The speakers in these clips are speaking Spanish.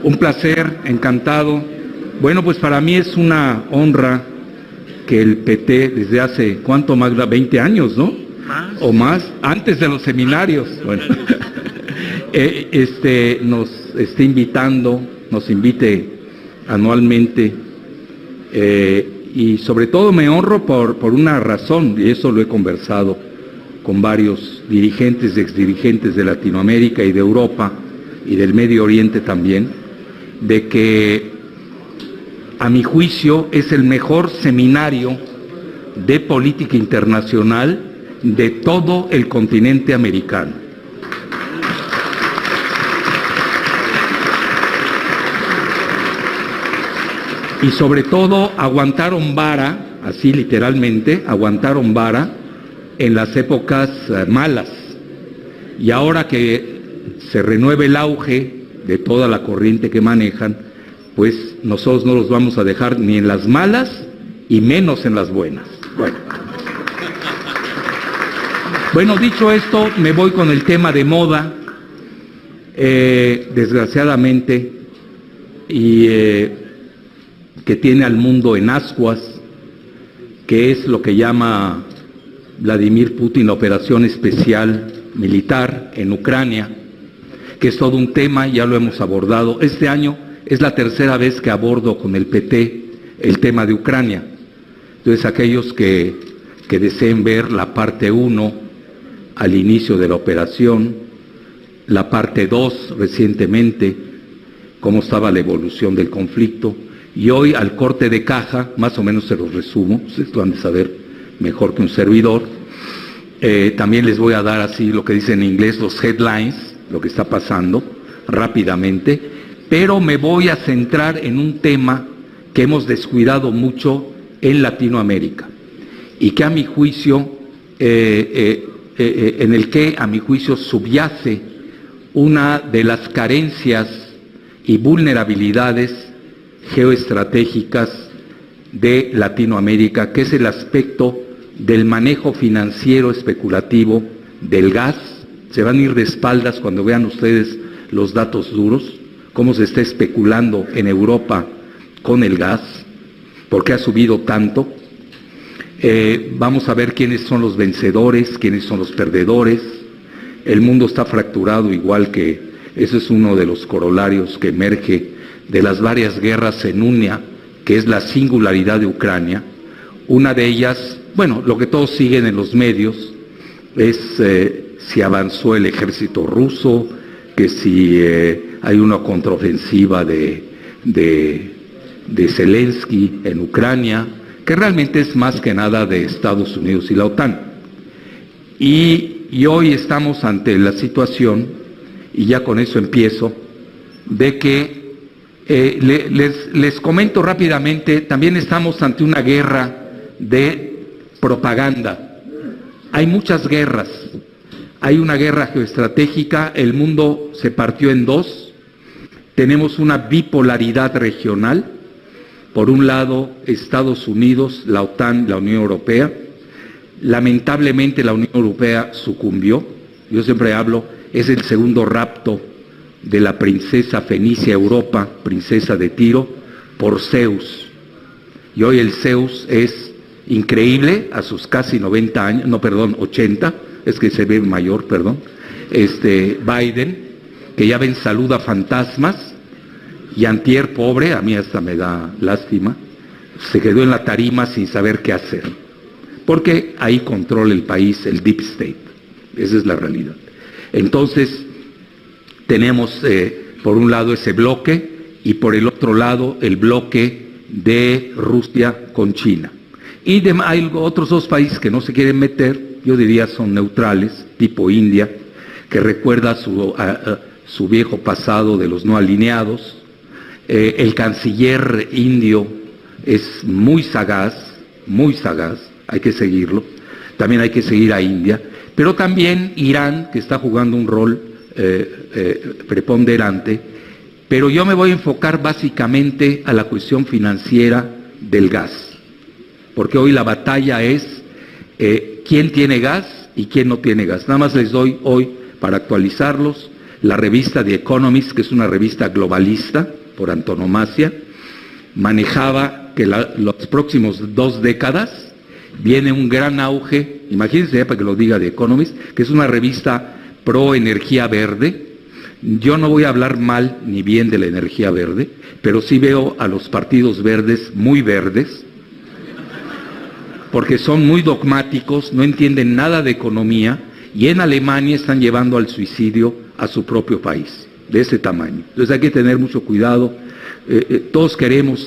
Un placer, encantado. Bueno, pues para mí es una honra que el PT desde hace, ¿cuánto más? 20 años, ¿no? ¿Más? O más, antes de los seminarios. Bueno, nos esté invitando, nos invite anualmente, y sobre todo me honro por una razón, y eso lo he conversado con varios dirigentes, exdirigentes de Latinoamérica y de Europa y del Medio Oriente también, de que a mi juicio es el mejor seminario de política internacional de todo el continente americano. Y sobre todo aguantaron vara, así literalmente, aguantaron vara en las épocas malas. Y ahora que se renueve el auge de toda la corriente que manejan, pues nosotros no los vamos a dejar ni en las malas y menos en las buenas. Bueno, dicho esto, me voy con el tema de moda, desgraciadamente, y que tiene al mundo en ascuas, que es lo que llama Vladimir Putin la operación especial militar en Ucrania, que es todo un tema, ya lo hemos abordado. Este año es la tercera vez que abordo con el PT el tema de Ucrania. Entonces, aquellos que deseen ver la parte 1 al inicio de la operación, la parte 2 recientemente, cómo estaba la evolución del conflicto, y hoy al corte de caja, más o menos se los resumo, ustedes lo han de saber mejor que un servidor. También les voy a dar así lo que dicen en inglés, los headlines, lo que está pasando rápidamente, pero me voy a centrar en un tema que hemos descuidado mucho en Latinoamérica y que a mi juicio, en el que a mi juicio subyace una de las carencias y vulnerabilidades geoestratégicas de Latinoamérica, que es el aspecto del manejo financiero especulativo del gas. Se van a ir de espaldas cuando vean ustedes los datos duros, cómo se está especulando en Europa con el gas, por qué ha subido tanto. Vamos a ver quiénes son los vencedores, quiénes son los perdedores. El mundo está fracturado, igual que eso es uno de los corolarios que emerge de las varias guerras en una, que es la singularidad de Ucrania. Una de ellas, bueno, lo que todos siguen en los medios es si avanzó el ejército ruso, que si hay una contraofensiva de Zelensky en Ucrania, que realmente es más que nada de Estados Unidos y la OTAN. Y hoy estamos ante la situación, y ya con eso empiezo, de que les comento rápidamente, también estamos ante una guerra de propaganda. Hay muchas guerras. Hay una guerra geoestratégica, el mundo se partió en dos. Tenemos una bipolaridad regional. Por un lado, Estados Unidos, la OTAN, la Unión Europea. Lamentablemente la Unión Europea sucumbió. Yo siempre hablo, es el segundo rapto de la princesa fenicia Europa, princesa de Tiro, por Zeus. Y hoy el Zeus es increíble, a sus casi 90 años, no, perdón, 80, es que se ve mayor, perdón, Biden, que ya ven saluda fantasmas, y antier, pobre, a mí hasta me da lástima, se quedó en la tarima sin saber qué hacer, porque ahí controla el país el Deep State, esa es la realidad. Entonces, tenemos por un lado ese bloque, y por el otro lado el bloque de Rusia con China. Y hay otros dos países que no se quieren meter, yo diría son neutrales, tipo India, que recuerda su viejo pasado de los no alineados. El canciller indio es muy sagaz, hay que seguirlo. También hay que seguir a India, pero también Irán, que está jugando un rol preponderante, pero yo me voy a enfocar básicamente a la cuestión financiera del gas, porque hoy la batalla es quién tiene gas y quién no tiene gas. Nada más les doy hoy, para actualizarlos, La revista The Economist, que es una revista globalista por antonomasia, manejaba que los próximos 2 décadas viene un gran auge, imagínense para que lo diga The Economist, que es una revista pro energía verde. Yo no voy a hablar mal ni bien de la energía verde, pero sí veo a los partidos verdes muy verdes, porque son muy dogmáticos, no entienden nada de economía, y en Alemania están llevando al suicidio a su propio país, de ese tamaño. Entonces hay que tener mucho cuidado. Todos queremos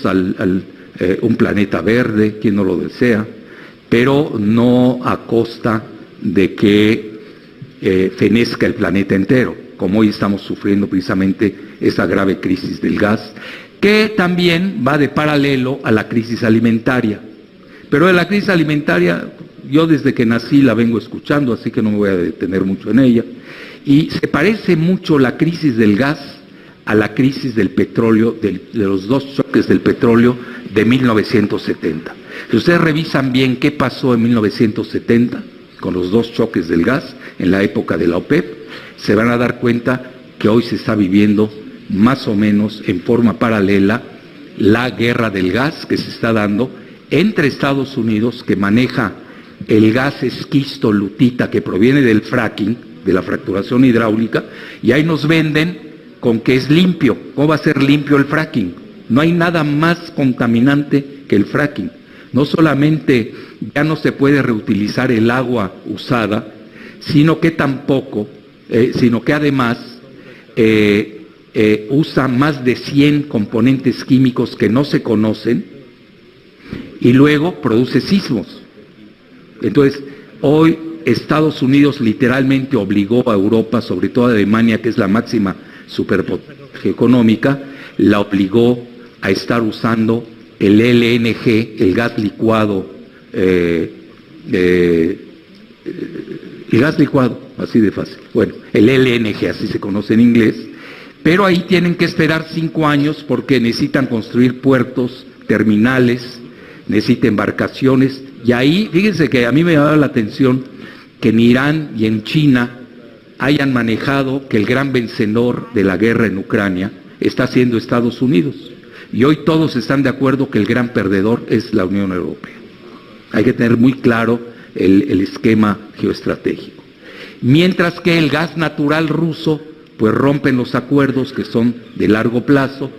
un planeta verde, quien no lo desea, pero no a costa de que fenezca el planeta entero, como hoy estamos sufriendo precisamente esa grave crisis del gas, que también va de paralelo a la crisis alimentaria. Pero de la crisis alimentaria, yo desde que nací la vengo escuchando, así que no me voy a detener mucho en ella, y se parece mucho la crisis del gas a la crisis del petróleo, de los 2 choques del petróleo de 1970. Si ustedes revisan bien qué pasó en 1970 con los 2 choques del gas en la época de la OPEP, se van a dar cuenta que hoy se está viviendo más o menos en forma paralela la guerra del gas que se está dando entre Estados Unidos, que maneja el gas esquisto-lutita que proviene del fracking, de la fracturación hidráulica, y ahí nos venden con que es limpio. ¿Cómo va a ser limpio el fracking? No hay nada más contaminante que el fracking. No solamente ya no se puede reutilizar el agua usada, sino que además usa más de 100 componentes químicos que no se conocen y luego produce sismos. Entonces, hoy Estados Unidos literalmente obligó a Europa, sobre todo a Alemania, que es la máxima superpotencia económica, la obligó a estar usando el LNG, el gas licuado, así de fácil. Bueno, el LNG, así se conoce en inglés, pero ahí tienen que esperar 5 años porque necesitan construir puertos, terminales, necesitan embarcaciones, y ahí, fíjense que a mí me llama la atención que en Irán y en China hayan manejado que el gran vencedor de la guerra en Ucrania está siendo Estados Unidos. Y hoy todos están de acuerdo que el gran perdedor es la Unión Europea. Hay que tener muy claro el esquema geoestratégico. Mientras que el gas natural ruso, pues rompen los acuerdos que son de largo plazo,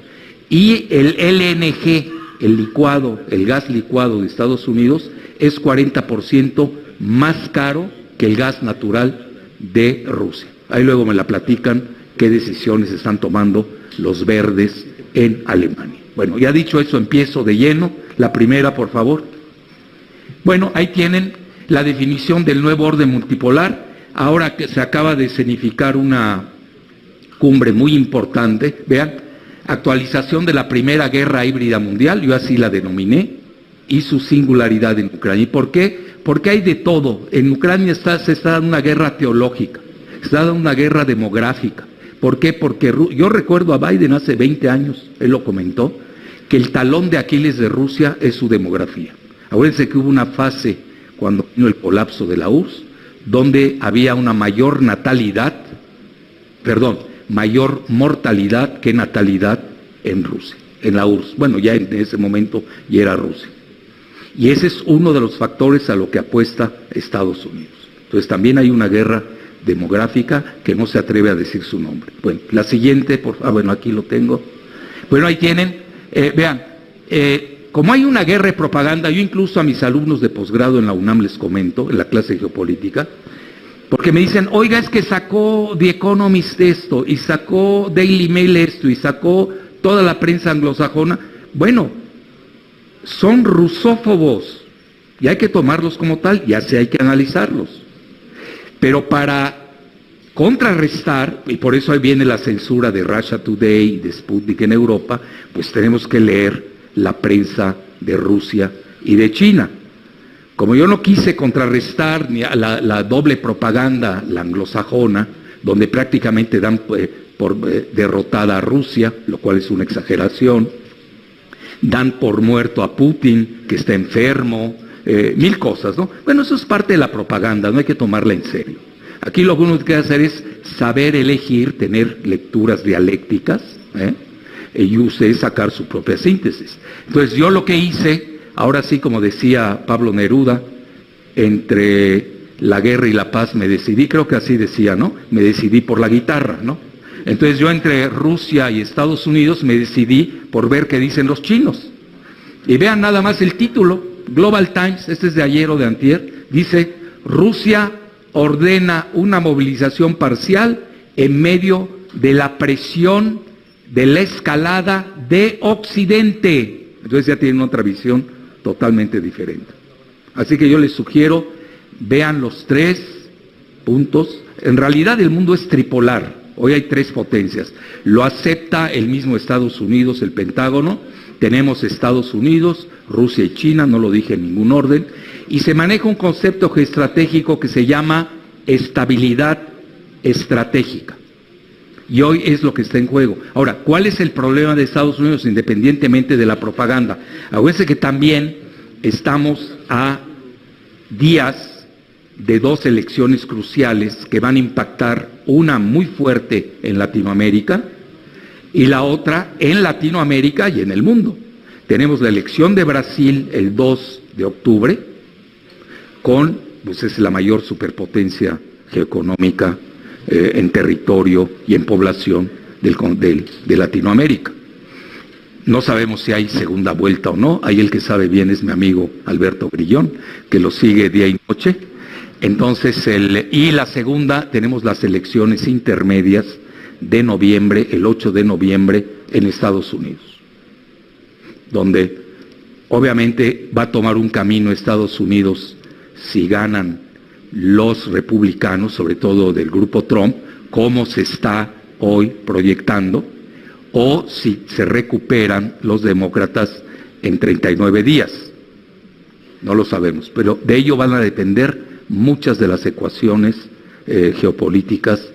y el LNG, el gas licuado de Estados Unidos, es 40% más caro que el gas natural de Rusia. Ahí luego me la platican qué decisiones están tomando los verdes en Alemania. Bueno, ya dicho eso, empiezo de lleno. La primera, por favor. Bueno, ahí tienen la definición del nuevo orden multipolar. Ahora que se acaba de escenificar una cumbre muy importante, vean, actualización de la primera guerra híbrida mundial, yo así la denominé, y su singularidad en Ucrania. ¿Y por qué? Porque hay de todo. En Ucrania se está dando una guerra teológica, se está dando una guerra demográfica. ¿Por qué? Porque yo recuerdo a Biden hace 20 años, él lo comentó, que el talón de Aquiles de Rusia es su demografía. Acuérdense que hubo una fase cuando vino el colapso de la URSS, donde había una mayor mortalidad que natalidad en Rusia, en la URSS. Bueno, ya en ese momento ya era Rusia. Y ese es uno de los factores a lo que apuesta Estados Unidos. Entonces también hay una guerra demográfica que no se atreve a decir su nombre. Bueno, la siguiente, bueno, aquí lo tengo. Bueno, ahí tienen, vean, como hay una guerra de propaganda, yo incluso a mis alumnos de posgrado en la UNAM les comento, en la clase de geopolítica, porque me dicen, oiga, es que sacó The Economist esto, y sacó Daily Mail esto, y sacó toda la prensa anglosajona. Bueno, son rusófobos, y hay que tomarlos como tal, y así hay que analizarlos. Pero para contrarrestar, y por eso ahí viene la censura de Russia Today y de Sputnik en Europa, pues tenemos que leer la prensa de Rusia y de China. Como yo no quise contrarrestar ni a la doble propaganda, la anglosajona, donde prácticamente dan por derrotada a Rusia, lo cual es una exageración, dan por muerto a Putin, que está enfermo, mil cosas, ¿no? Bueno, eso es parte de la propaganda, no hay que tomarla en serio. Aquí lo que uno tiene que hacer es saber elegir, tener lecturas dialécticas, y usted sacar su propia síntesis. Entonces yo lo que hice, ahora sí, como decía Pablo Neruda, entre la guerra y la paz me decidí, creo que así decía, ¿no? Me decidí por la guitarra, ¿no? Entonces yo entre Rusia y Estados Unidos me decidí por ver qué dicen los chinos. Y vean nada más el título, Global Times, este es de ayer o de antier, dice: Rusia ordena una movilización parcial en medio de la presión de la escalada de Occidente. Entonces ya tienen otra visión totalmente diferente. Así que yo les sugiero, vean los 3 puntos. En realidad el mundo es tripolar. Hoy hay 3 potencias. Lo acepta el mismo Estados Unidos, el Pentágono. Tenemos Estados Unidos, Rusia y China, no lo dije en ningún orden. Y se maneja un concepto geoestratégico que se llama estabilidad estratégica. Y hoy es lo que está en juego. Ahora, ¿cuál es el problema de Estados Unidos independientemente de la propaganda? Acuérdense que también estamos a días de 2 elecciones cruciales que van a impactar, una muy fuerte en Latinoamérica y la otra en Latinoamérica y en el mundo. Tenemos la elección de Brasil el 2 de octubre, pues es la mayor superpotencia geoeconómica en territorio y en población de Latinoamérica. No sabemos si hay segunda vuelta o no. Ahí el que sabe bien es mi amigo Alberto Grillón, que lo sigue día y noche. Entonces, y la segunda, tenemos las elecciones intermedias de noviembre, el 8 de noviembre en Estados Unidos, donde obviamente va a tomar un camino Estados Unidos si ganan los republicanos, sobre todo del grupo Trump, como se está hoy proyectando, o si se recuperan los demócratas en 39 días. No lo sabemos, pero de ello van a depender muchas de las ecuaciones geopolíticas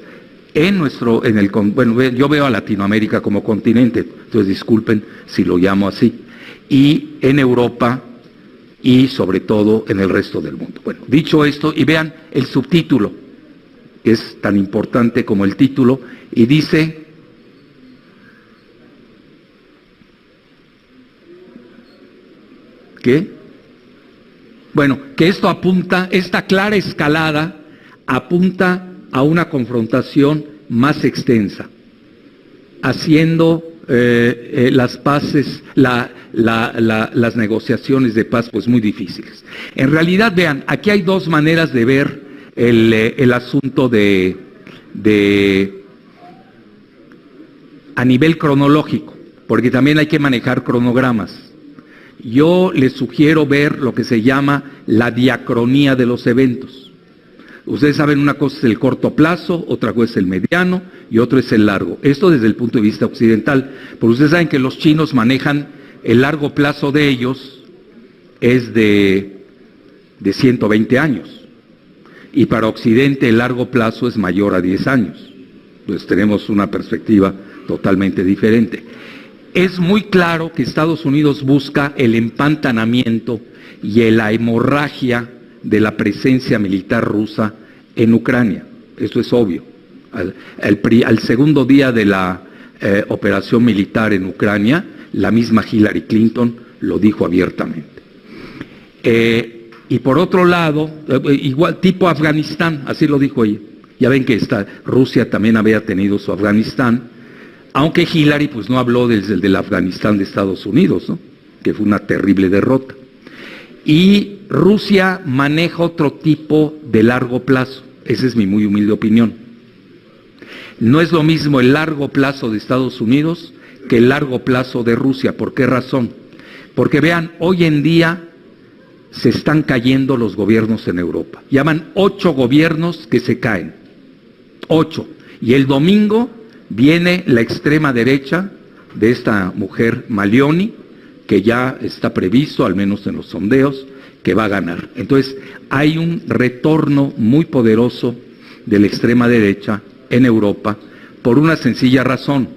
bueno, yo veo a Latinoamérica como continente, entonces disculpen si lo llamo así, y en Europa y sobre todo en el resto del mundo. Bueno, dicho esto, y vean el subtítulo, es tan importante como el título, y dice: ¿qué? Bueno, que esto apunta, esta clara escalada apunta a una confrontación más extensa, haciendo las paces, las negociaciones de paz pues muy difíciles. En realidad, vean, aquí hay 2 maneras de ver el asunto a nivel cronológico, porque también hay que manejar cronogramas. Yo les sugiero ver lo que se llama la diacronía de los eventos. Ustedes saben, una cosa es el corto plazo, otra cosa es el mediano y otro es el largo. Esto desde el punto de vista occidental, porque ustedes saben que los chinos manejan el largo plazo de ellos es de 120 años y para Occidente el largo plazo es mayor a 10 años. Entonces tenemos una perspectiva totalmente diferente. Es muy claro que Estados Unidos busca el empantanamiento y la hemorragia de la presencia militar rusa en Ucrania. Esto es obvio. Al segundo día de la operación militar en Ucrania, la misma Hillary Clinton lo dijo abiertamente. Y por otro lado, igual tipo Afganistán, así lo dijo ella. Ya ven que Rusia también había tenido su Afganistán, aunque Hillary pues no habló desde el Afganistán de Estados Unidos, ¿no? Que fue una terrible derrota. Y Rusia maneja otro tipo de largo plazo. Esa es mi muy humilde opinión. No es lo mismo el largo plazo de Estados Unidos que el largo plazo de Rusia. ¿Por qué razón? Porque vean, hoy en día se están cayendo los gobiernos en Europa. Llaman 8 gobiernos que se caen. 8. Y el domingo viene la extrema derecha de esta mujer Malioni, que ya está previsto, al menos en los sondeos, que va a ganar. Entonces, hay un retorno muy poderoso de la extrema derecha en Europa por una sencilla razón,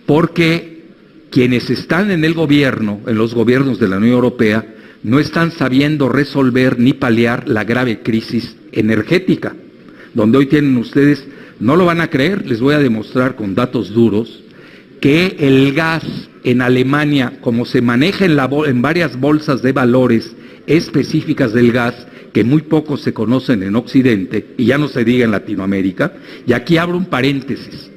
porque quienes están en el gobierno, en los gobiernos de la Unión Europea, no están sabiendo resolver ni paliar la grave crisis energética. donde hoy tienen ustedes, no lo van a creer, les voy a demostrar con datos duros, que el gas en Alemania, como se maneja en varias bolsas de valores específicas del gas, que muy pocos se conocen en Occidente, y ya no se diga en Latinoamérica, y aquí abro un paréntesis.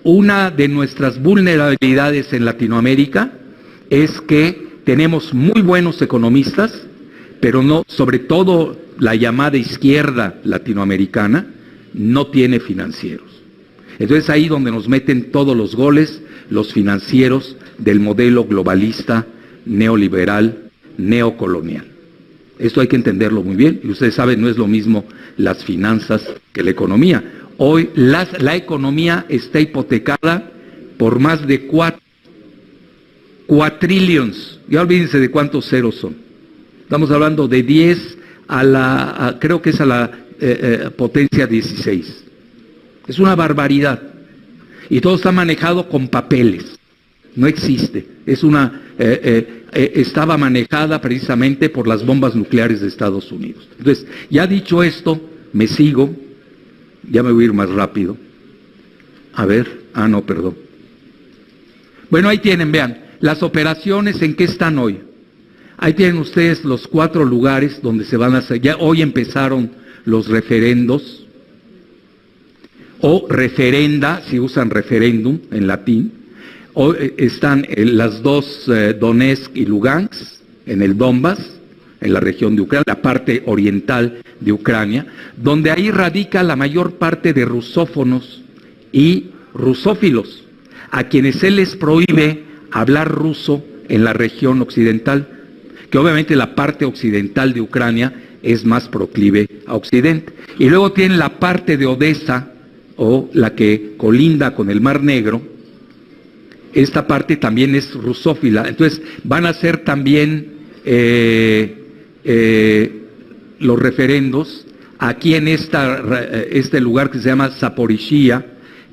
Una de nuestras vulnerabilidades en Latinoamérica es que tenemos muy buenos economistas, pero no, sobre todo la llamada izquierda latinoamericana, no tiene financieros. Entonces ahí donde nos meten todos los goles, los financieros del modelo globalista, neoliberal, neocolonial. Esto hay que entenderlo muy bien, y ustedes saben, no es lo mismo las finanzas que la economía. Hoy la economía está hipotecada por más de cuatrillions, ya olvídense de cuántos ceros son. Estamos hablando de 10 creo que es a la potencia 16. Es una barbaridad. Y todo está manejado con papeles. No existe. Estaba manejada precisamente por las bombas nucleares de Estados Unidos. Entonces, ya dicho esto, me sigo. Ya me voy a ir más rápido. A ver. No, perdón. Bueno, ahí tienen, vean. Las operaciones, ¿en qué están hoy? Ahí tienen ustedes los 4 lugares donde se van a hacer. Ya hoy empezaron los referendos. O referenda, si usan referéndum en latín. Hoy están las dos Donetsk y Lugansk, en el Donbass, en la región de Ucrania, la parte oriental de Ucrania, donde ahí radica la mayor parte de rusófonos y rusófilos, a quienes se les prohíbe hablar ruso en la región occidental, que obviamente la parte occidental de Ucrania es más proclive a Occidente. Y luego tienen la parte de Odessa, o la que colinda con el Mar Negro. Esta parte también es rusófila. Entonces van a ser también los referendos aquí en este lugar que se llama Zaporizhia,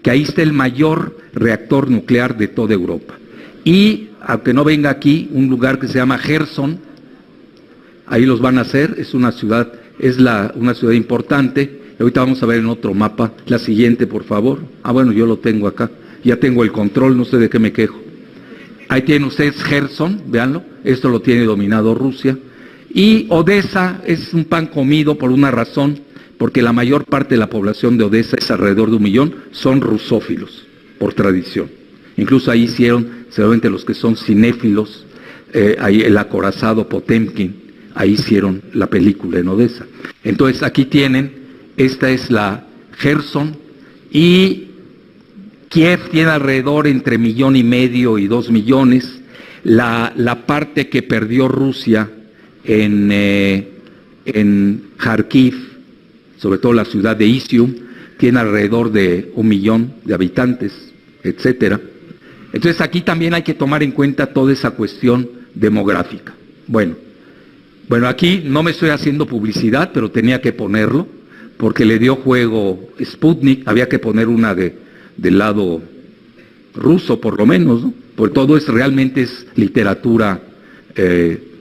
que ahí está el mayor reactor nuclear de toda Europa. Y, aunque no venga aquí, un lugar que se llama Gerson, ahí los van a hacer, es una ciudad importante. Ahorita vamos a ver en otro mapa, la siguiente por favor. Bueno, yo lo tengo acá, ya tengo el control, no sé de qué me quejo. Ahí tienen ustedes Gerson, véanlo, esto lo tiene dominado Rusia. Y Odessa es un pan comido por una razón, porque la mayor parte de la población de Odessa, es alrededor de 1 millón, son rusófilos, por tradición. Incluso ahí hicieron, seguramente los que son cinéfilos, ahí el acorazado Potemkin, ahí hicieron la película en Odessa. Entonces aquí tienen, esta es la Gerson, y Kiev tiene alrededor entre 1,5 millones y 2 millones. La parte que perdió Rusia en Kharkiv, sobre todo la ciudad de Izium, tiene alrededor de 1 millón de habitantes, etcétera. Entonces aquí también hay que tomar en cuenta toda esa cuestión demográfica. Bueno, aquí no me estoy haciendo publicidad, pero tenía que ponerlo, porque le dio juego Sputnik, había que poner una del lado ruso por lo menos, ¿no? Porque todo realmente es literatura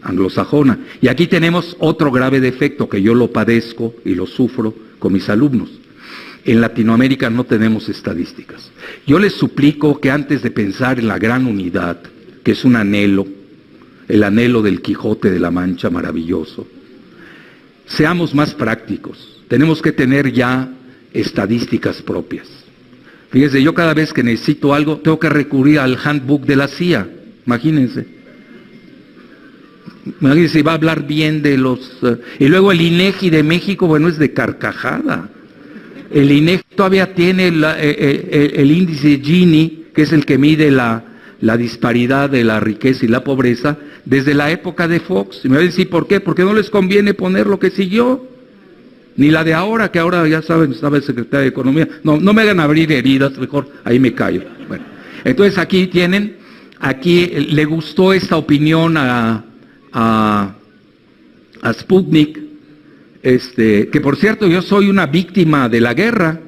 anglosajona. Y aquí tenemos otro grave defecto que yo lo padezco y lo sufro con mis alumnos. En Latinoamérica no tenemos estadísticas. Yo les suplico que antes de pensar en la gran unidad, que es un anhelo, el anhelo del Quijote de la Mancha maravilloso, seamos más prácticos. Tenemos que tener ya estadísticas propias. Fíjense, yo cada vez que necesito algo, tengo que recurrir al handbook de la CIA. Imagínense, va a hablar bien de los... y luego el INEGI de México, bueno, es de carcajada. El INEGI todavía tiene el índice Gini, que es el que mide la disparidad de la riqueza y la pobreza, desde la época de Fox. Y me va a decir, ¿por qué? Porque no les conviene poner lo que siguió. Ni la de ahora, que ahora ya saben, estaba el secretario de Economía. No me hagan abrir heridas, mejor ahí me callo. Bueno, entonces aquí tienen, aquí le gustó esta opinión a Sputnik, que por cierto yo soy una víctima de la guerra,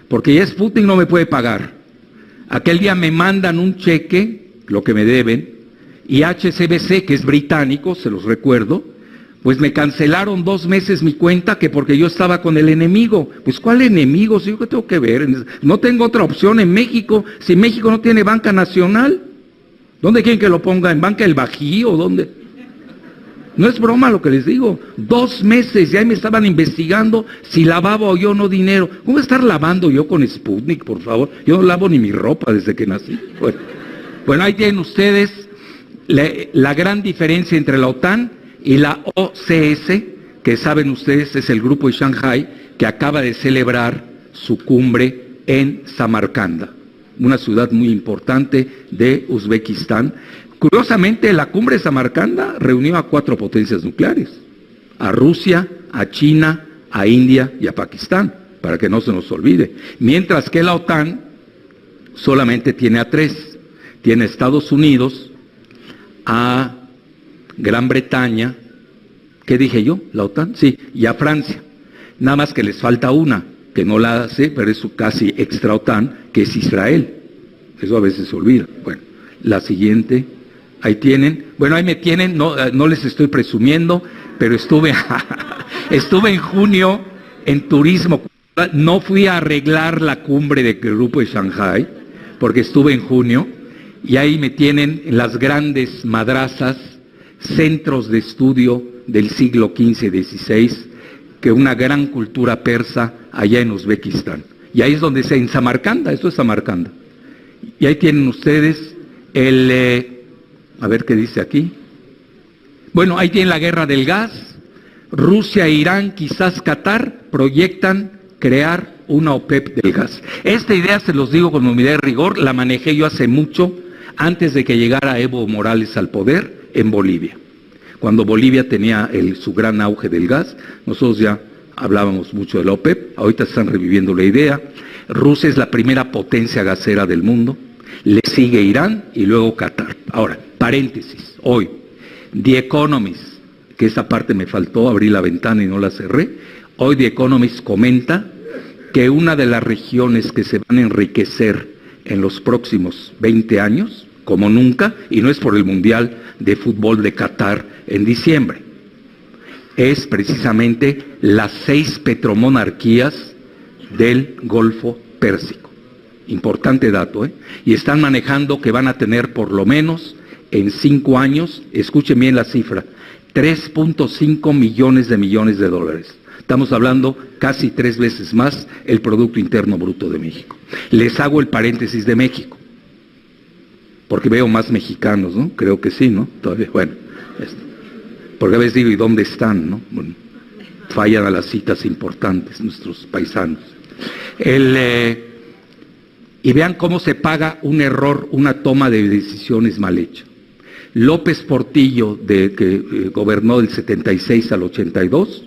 porque ya Sputnik no me puede pagar. Aquel día me mandan un cheque, lo que me deben, y HSBC, que es británico, se los recuerdo, Pues me cancelaron 2 meses mi cuenta que porque yo estaba con el enemigo. Pues ¿cuál enemigo? Si yo qué tengo que ver. No tengo otra opción en México. Si México no tiene banca nacional, ¿dónde quieren que lo ponga? ¿En Banca del Bajío? ¿Dónde? No es broma lo que les digo. 2 meses y ahí me estaban investigando si lavaba o yo no dinero. ¿Cómo voy a estar lavando yo con Sputnik, por favor? Yo no lavo ni mi ropa desde que nací. Bueno, ahí tienen ustedes la gran diferencia entre la OTAN y la OCS, que saben ustedes es el grupo de Shanghái, que acaba de celebrar su cumbre en Samarcanda, una ciudad muy importante de Uzbekistán. Curiosamente, la cumbre de Samarcanda reunió a 4 potencias nucleares, a Rusia, a China, a India y a Pakistán, para que no se nos olvide. Mientras que la OTAN solamente tiene a 3. Tiene a Estados Unidos, a Gran Bretaña, ¿qué dije yo? ¿La OTAN? Sí, y a Francia. Nada más que les falta una, que no la hace, pero es casi extra OTAN, que es Israel. Eso a veces se olvida. Bueno, la siguiente, ahí tienen. Bueno, ahí me tienen, no les estoy presumiendo, pero estuve en junio en turismo. No fui a arreglar la cumbre del grupo de Shanghái, porque estuve en junio, y ahí me tienen en las grandes madrazas, centros de estudio del siglo XV y XVI, que una gran cultura persa allá en Uzbekistán. Y ahí es donde en Samarcanda, esto es Samarcanda. Y ahí tienen ustedes a ver qué dice aquí. Bueno, ahí tienen la guerra del gas. Rusia, Irán, quizás Qatar proyectan crear una OPEP del gas. Esta idea, se los digo con humildad y rigor, la manejé yo hace mucho, antes de que llegara Evo Morales al poder en Bolivia. Cuando Bolivia tenía su gran auge del gas, nosotros ya hablábamos mucho de la OPEP, ahorita están reviviendo la idea. Rusia es la primera potencia gasera del mundo, le sigue Irán y luego Qatar. Ahora, paréntesis, hoy, The Economist, que esa parte me faltó, abrí la ventana y no la cerré, hoy The Economist comenta que una de las regiones que se van a enriquecer en los próximos 20 años, como nunca, y no es por el Mundial de Fútbol de Qatar en diciembre, es precisamente las 6 petromonarquías del Golfo Pérsico. Importante dato, ¿eh? Y están manejando que van a tener por lo menos en 5 años, escuchen bien la cifra, 3.5 millones de dólares. Estamos hablando casi 3 veces más el Producto Interno Bruto de México. Les hago el paréntesis de México, porque veo más mexicanos, ¿no? Creo que sí, ¿no? Todavía, bueno, porque a veces digo, ¿y dónde están, no? Bueno, fallan a las citas importantes nuestros paisanos. Y vean cómo se paga un error, una toma de decisiones mal hecha. López Portillo, que gobernó del 76 al 82,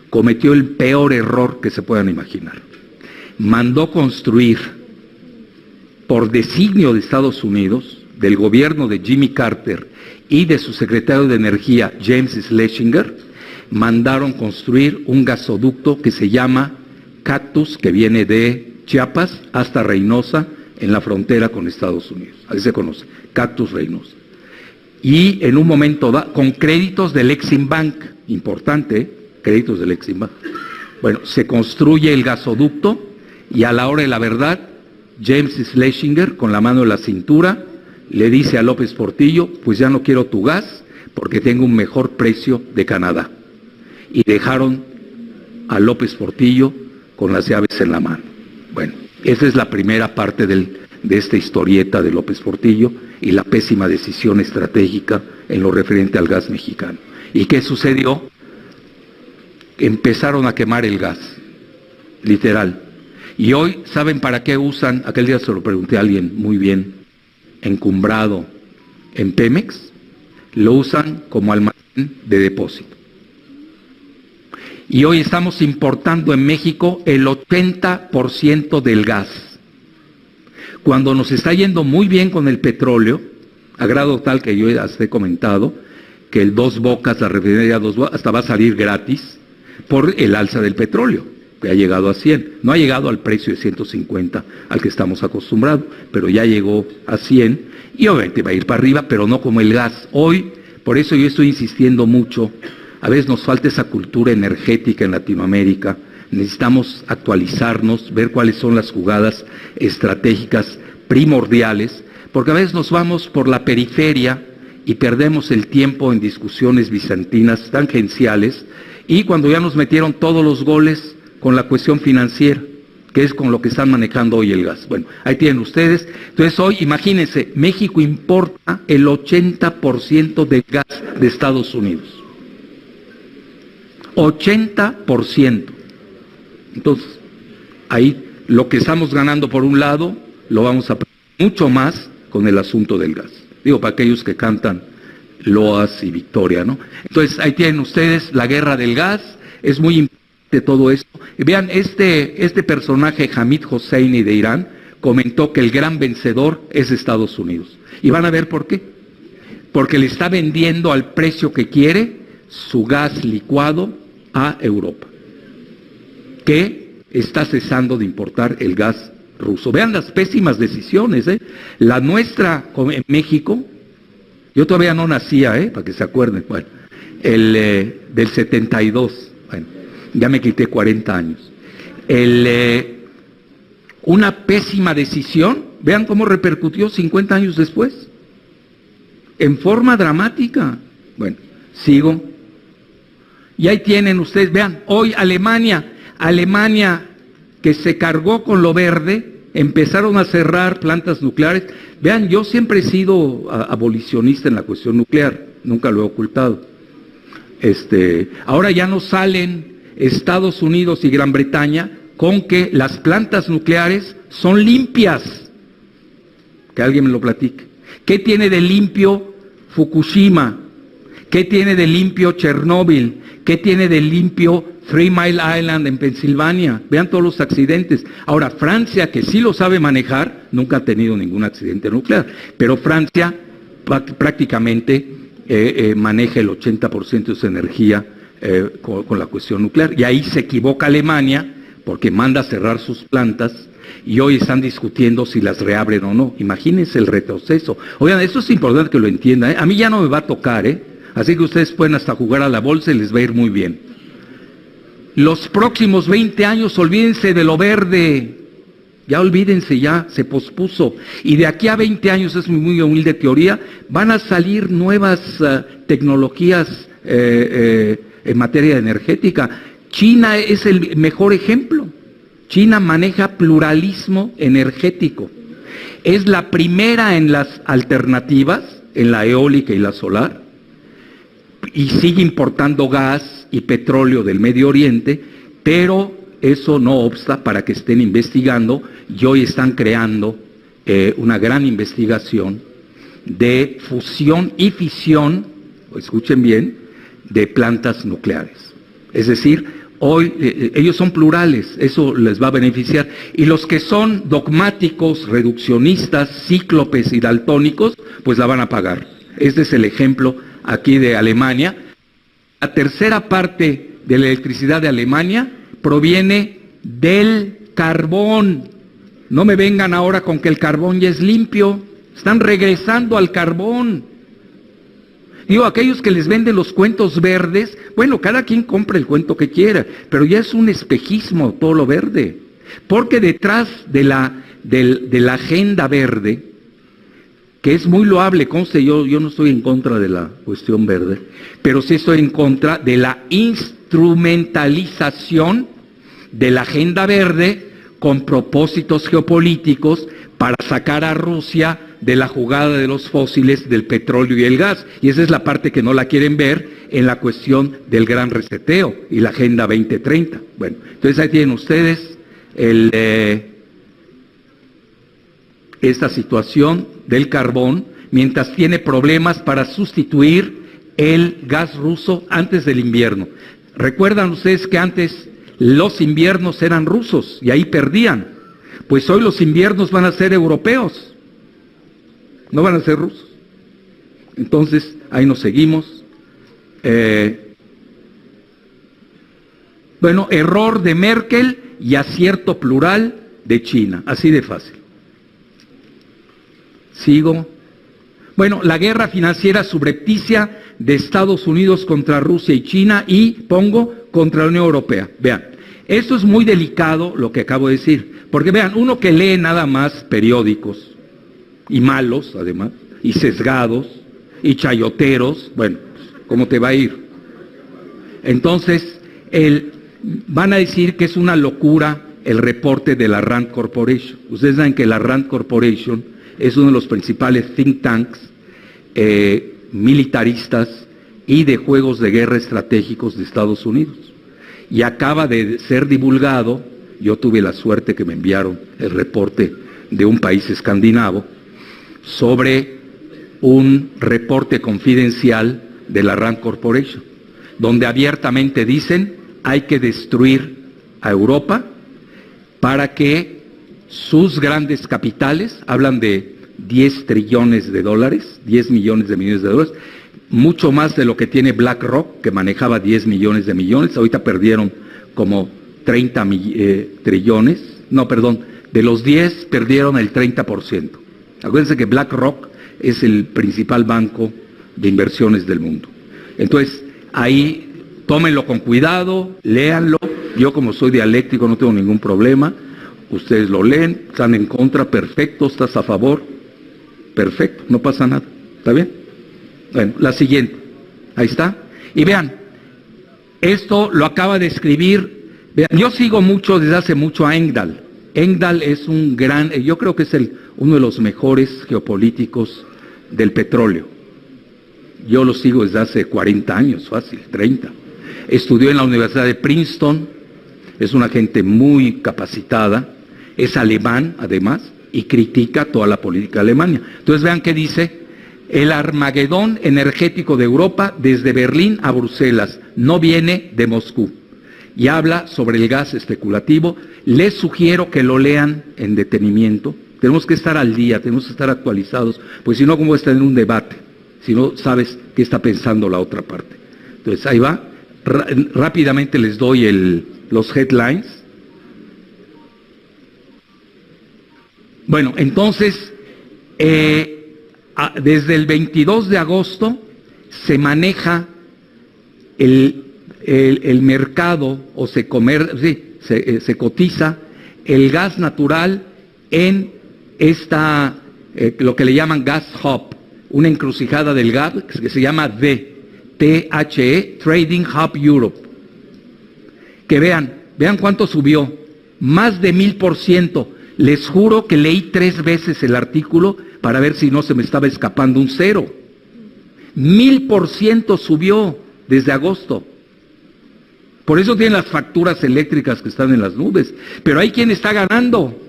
cometió el peor error que se puedan imaginar. Mandó construir, por designio de Estados Unidos, del gobierno de Jimmy Carter y de su secretario de Energía, James Schlesinger, mandaron construir un gasoducto que se llama Cactus, que viene de Chiapas hasta Reynosa, en la frontera con Estados Unidos. Así se conoce, Cactus Reynosa. Y en un momento con créditos del Exim Bank, importante, créditos del Exim Bank. Bueno, se construye el gasoducto y a la hora de la verdad, James Schlesinger, con la mano en la cintura, le dice a López Portillo, pues ya no quiero tu gas porque tengo un mejor precio de Canadá. Y dejaron a López Portillo con las llaves en la mano. Bueno, esa es la primera parte de esta historieta de López Portillo y la pésima decisión estratégica en lo referente al gas mexicano. ¿Y qué sucedió? Empezaron a quemar el gas, literal. Y hoy, ¿saben para qué usan? Aquel día se lo pregunté a alguien muy bien encumbrado en Pemex. Lo usan como almacén de depósito. Y hoy estamos importando en México el 80% del gas. Cuando nos está yendo muy bien con el petróleo, a grado tal que yo ya he comentado, que el Dos Bocas, la refinería Dos Bocas, hasta va a salir gratis por el alza del petróleo, que ha llegado a 100. No ha llegado al precio de 150 al que estamos acostumbrados, pero ya llegó a 100 y obviamente va a ir para arriba, pero no como el gas. Hoy, por eso yo estoy insistiendo mucho A veces nos falta esa cultura energética en Latinoamérica. Necesitamos actualizarnos, ver cuáles son las jugadas estratégicas primordiales, porque a veces nos vamos por la periferia y perdemos el tiempo en discusiones bizantinas tangenciales, y cuando ya nos metieron todos los goles con la cuestión financiera, que es con lo que están manejando hoy el gas. Bueno, ahí tienen ustedes. Entonces hoy, imagínense, México importa el 80% del gas de Estados Unidos. 80%. Entonces, ahí lo que estamos ganando por un lado, lo vamos a perder mucho más con el asunto del gas. Digo, para aquellos que cantan loas y victoria, ¿no? Entonces, ahí tienen ustedes la guerra del gas. Es muy importante todo esto. Y vean, este personaje, Hamid Hosseini de Irán, comentó que el gran vencedor es Estados Unidos. Y van a ver por qué. Porque le está vendiendo al precio que quiere su gas licuado a Europa, que está cesando de importar el gas ruso. Vean las pésimas decisiones, ¿eh? La nuestra en México, yo todavía no nacía, para que se acuerden, bueno, del 72, bueno, ya me quité 40 años. Una pésima decisión, vean cómo repercutió 50 años después, en forma dramática. Bueno, sigo. Y ahí tienen ustedes, vean, hoy Alemania que se cargó con lo verde, empezaron a cerrar plantas nucleares. Vean, yo siempre he sido abolicionista en la cuestión nuclear, nunca lo he ocultado. Ahora ya no salen Estados Unidos y Gran Bretaña con que las plantas nucleares son limpias. Que alguien me lo platique. ¿Qué tiene de limpio Fukushima? ¿Qué tiene de limpio Chernóbil? ¿Qué tiene de limpio Three Mile Island en Pensilvania? Vean todos los accidentes. Ahora, Francia, que sí lo sabe manejar, nunca ha tenido ningún accidente nuclear, pero Francia prácticamente maneja el 80% de su energía con la cuestión nuclear. Y ahí se equivoca Alemania, porque manda a cerrar sus plantas, y hoy están discutiendo si las reabren o no. Imagínense el retroceso. Oigan, esto es importante que lo entiendan, A mí ya no me va a tocar, Así que ustedes pueden hasta jugar a la bolsa y les va a ir muy bien. Los próximos 20 años, olvídense de lo verde. Ya olvídense, ya se pospuso. Y de aquí a 20 años, es muy humilde teoría, van a salir nuevas tecnologías en materia energética. China es el mejor ejemplo. China maneja pluralismo energético. Es la primera en las alternativas, en la eólica y la solar, y sigue importando gas y petróleo del Medio Oriente, pero eso no obsta para que estén investigando, y hoy están creando una gran investigación de fusión y fisión, escuchen bien, de plantas nucleares. Es decir, hoy ellos son plurales, eso les va a beneficiar, y los que son dogmáticos, reduccionistas, cíclopes y daltónicos, pues la van a pagar. Este es el ejemplo aquí de Alemania. La tercera parte de la electricidad de Alemania proviene del carbón. No me vengan ahora con que el carbón ya es limpio. Están regresando al carbón. Digo, aquellos que les venden los cuentos verdes, bueno, cada quien compra el cuento que quiera, pero ya es un espejismo todo lo verde. Porque detrás de la agenda verde, que es muy loable, conste, yo no estoy en contra de la cuestión verde, pero sí estoy en contra de la instrumentalización de la agenda verde con propósitos geopolíticos para sacar a Rusia de la jugada de los fósiles, del petróleo y el gas. Y esa es la parte que no la quieren ver en la cuestión del gran reseteo y la Agenda 2030. Bueno, entonces ahí tienen ustedes esta situación del carbón, mientras tiene problemas para sustituir el gas ruso antes del invierno. ¿Recuerdan ustedes que antes los inviernos eran rusos y ahí perdían? Pues hoy los inviernos van a ser europeos, no van a ser rusos. Entonces, ahí nos seguimos. Bueno, error de Merkel y acierto plural de China, así de fácil. Sigo. Bueno, la guerra financiera subrepticia de Estados Unidos contra Rusia y China y, pongo, contra la Unión Europea. Vean, esto es muy delicado lo que acabo de decir, porque vean, uno que lee nada más periódicos, y malos además, y sesgados, y chayoteros, bueno, ¿cómo te va a ir? Entonces, van a decir que es una locura el reporte de la Rand Corporation. Ustedes saben que la Rand Corporation es uno de los principales think tanks militaristas y de juegos de guerra estratégicos de Estados Unidos. Y acaba de ser divulgado, yo tuve la suerte que me enviaron el reporte de un país escandinavo, sobre un reporte confidencial de la Rand Corporation, donde abiertamente dicen hay que destruir a Europa para que sus grandes capitales, hablan de 10 trillones de dólares, 10 millones de millones de dólares, mucho más de lo que tiene BlackRock, que manejaba 10 millones de millones, ahorita perdieron como 30 trillones, no, perdón, de los 10 perdieron el 30%. Acuérdense que BlackRock es el principal banco de inversiones del mundo. Entonces, ahí tómenlo con cuidado, léanlo. Yo como soy dialéctico no tengo ningún problema. Ustedes lo leen, están en contra, perfecto, estás a favor, perfecto, no pasa nada. ¿Está bien? Bueno, la siguiente. Ahí está. Y vean, esto lo acaba de escribir. Vean, yo sigo mucho, desde hace mucho a Engdahl. Engdahl es un gran, yo creo que es uno de los mejores geopolíticos del petróleo. Yo lo sigo desde hace 40 años, fácil, 30. Estudió en la Universidad de Princeton, es una gente muy capacitada, es alemán además, y critica toda la política de Alemania. Entonces vean qué dice: el Armagedón energético de Europa desde Berlín a Bruselas no viene de Moscú. Y habla sobre el gas especulativo. Les sugiero que lo lean en detenimiento. Tenemos que estar al día, tenemos que estar actualizados, pues si no, ¿cómo vas a tener un debate? Si no sabes qué está pensando la otra parte. Entonces, ahí va. Rápidamente les doy los headlines. Bueno, entonces, desde el 22 de agosto se maneja el mercado, o se cotiza el gas natural en lo que le llaman Gas Hub, una encrucijada del gas que se llama THE, Trading Hub Europe. Que vean cuánto subió, más de 1000%. Les juro que leí 3 veces el artículo para ver si no se me estaba escapando un cero. 1000% subió desde agosto. Por eso tienen las facturas eléctricas que están en las nubes. Pero hay quien está ganando.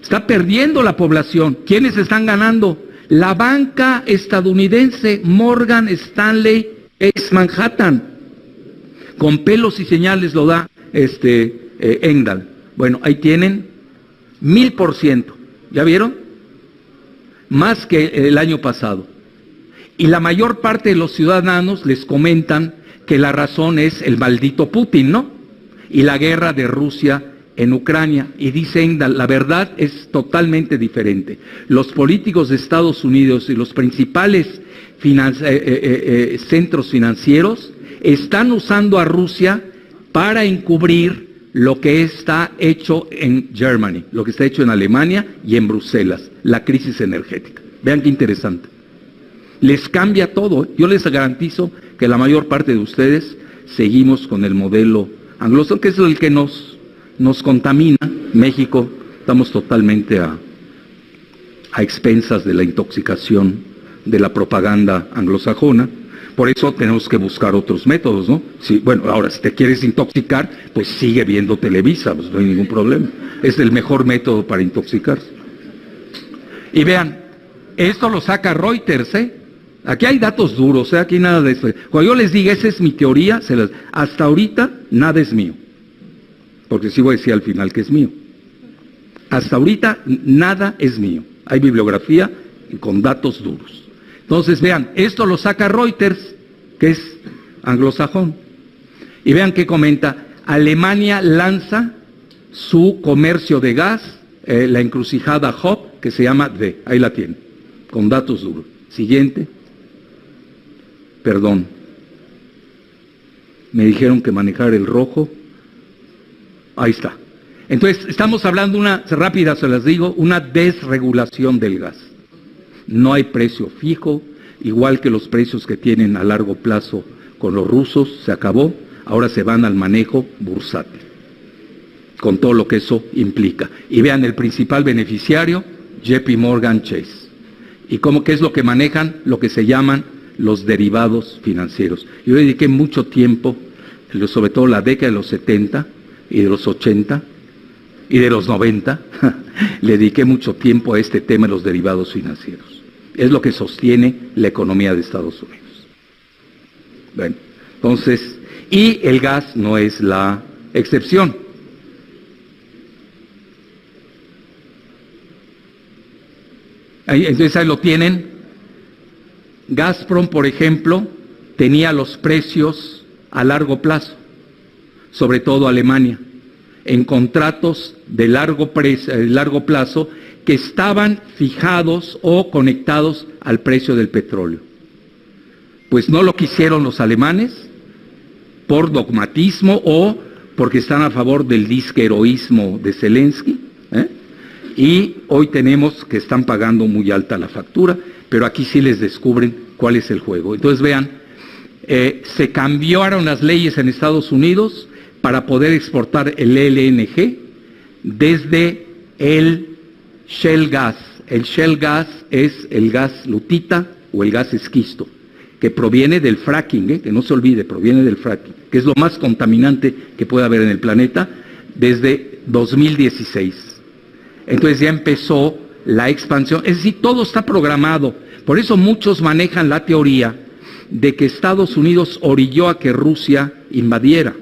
Está perdiendo la población. ¿Quiénes están ganando? La banca estadounidense Morgan Stanley Chase Manhattan. Con pelos y señales lo da Engdahl. Bueno, ahí tienen 1000%. ¿Ya vieron? Más que el año pasado. Y la mayor parte de los ciudadanos les comentan que la razón es el maldito Putin, ¿no? Y la guerra de Rusia en Ucrania. Y dice Engdahl, la verdad es totalmente diferente. Los políticos de Estados Unidos y los principales centros financieros están usando a Rusia para encubrir lo que está hecho en Germany, lo que está hecho en Alemania y en Bruselas, la crisis energética. Vean qué interesante. Les cambia todo. Yo les garantizo que la mayor parte de ustedes seguimos con el modelo anglosajón, que es el que nos contamina. México, estamos totalmente a expensas de la intoxicación de la propaganda anglosajona. Por eso tenemos que buscar otros métodos, ¿no? Bueno, ahora, si te quieres intoxicar, pues sigue viendo Televisa, pues no hay ningún problema. Es el mejor método para intoxicarse. Y vean, esto lo saca Reuters, ¿eh? Aquí hay datos duros, aquí nada de eso. Cuando yo les diga, esa es mi teoría, hasta ahorita nada es mío. Porque sí voy a decir al final que es mío. Hasta ahorita nada es mío. Hay bibliografía con datos duros. Entonces vean, esto lo saca Reuters, que es anglosajón. Y vean qué comenta: Alemania lanza su comercio de gas, la encrucijada Hub, que se llama ahí la tienen, con datos duros. Siguiente. Perdón. Me dijeron que manejar el rojo. Ahí está. Entonces, estamos hablando una, rápida se las digo, una desregulación del gas. No hay precio fijo, igual que los precios que tienen a largo plazo con los rusos, se acabó, ahora se van al manejo bursátil, con todo lo que eso implica. Y vean, el principal beneficiario, JP Morgan Chase. ¿Y qué es lo que manejan? Lo que se llaman los derivados financieros. Yo dediqué mucho tiempo, sobre todo la década de los 70 y de los 80 y de los 90, le dediqué mucho tiempo a este tema de los derivados financieros. Es lo que sostiene la economía de Estados Unidos. Bueno, entonces, y el gas no es la excepción. Entonces ahí lo tienen. Gazprom, por ejemplo, tenía los precios a largo plazo, sobre todo Alemania, en contratos de largo plazo que estaban fijados o conectados al precio del petróleo. Pues no lo quisieron los alemanes por dogmatismo o porque están a favor del disque heroísmo de Zelensky, y hoy tenemos que están pagando muy alta la factura, pero aquí sí les descubren cuál es el juego. Entonces vean, se cambiaron las leyes en Estados Unidos para poder exportar el LNG desde el shale gas. El shale gas es el gas lutita o el gas esquisto, que proviene del fracking, que no se olvide, proviene del fracking, que es lo más contaminante que puede haber en el planeta, desde 2016. Entonces ya empezó la expansión, es decir, todo está programado. Por eso muchos manejan la teoría de que Estados Unidos orilló a que Rusia invadiera,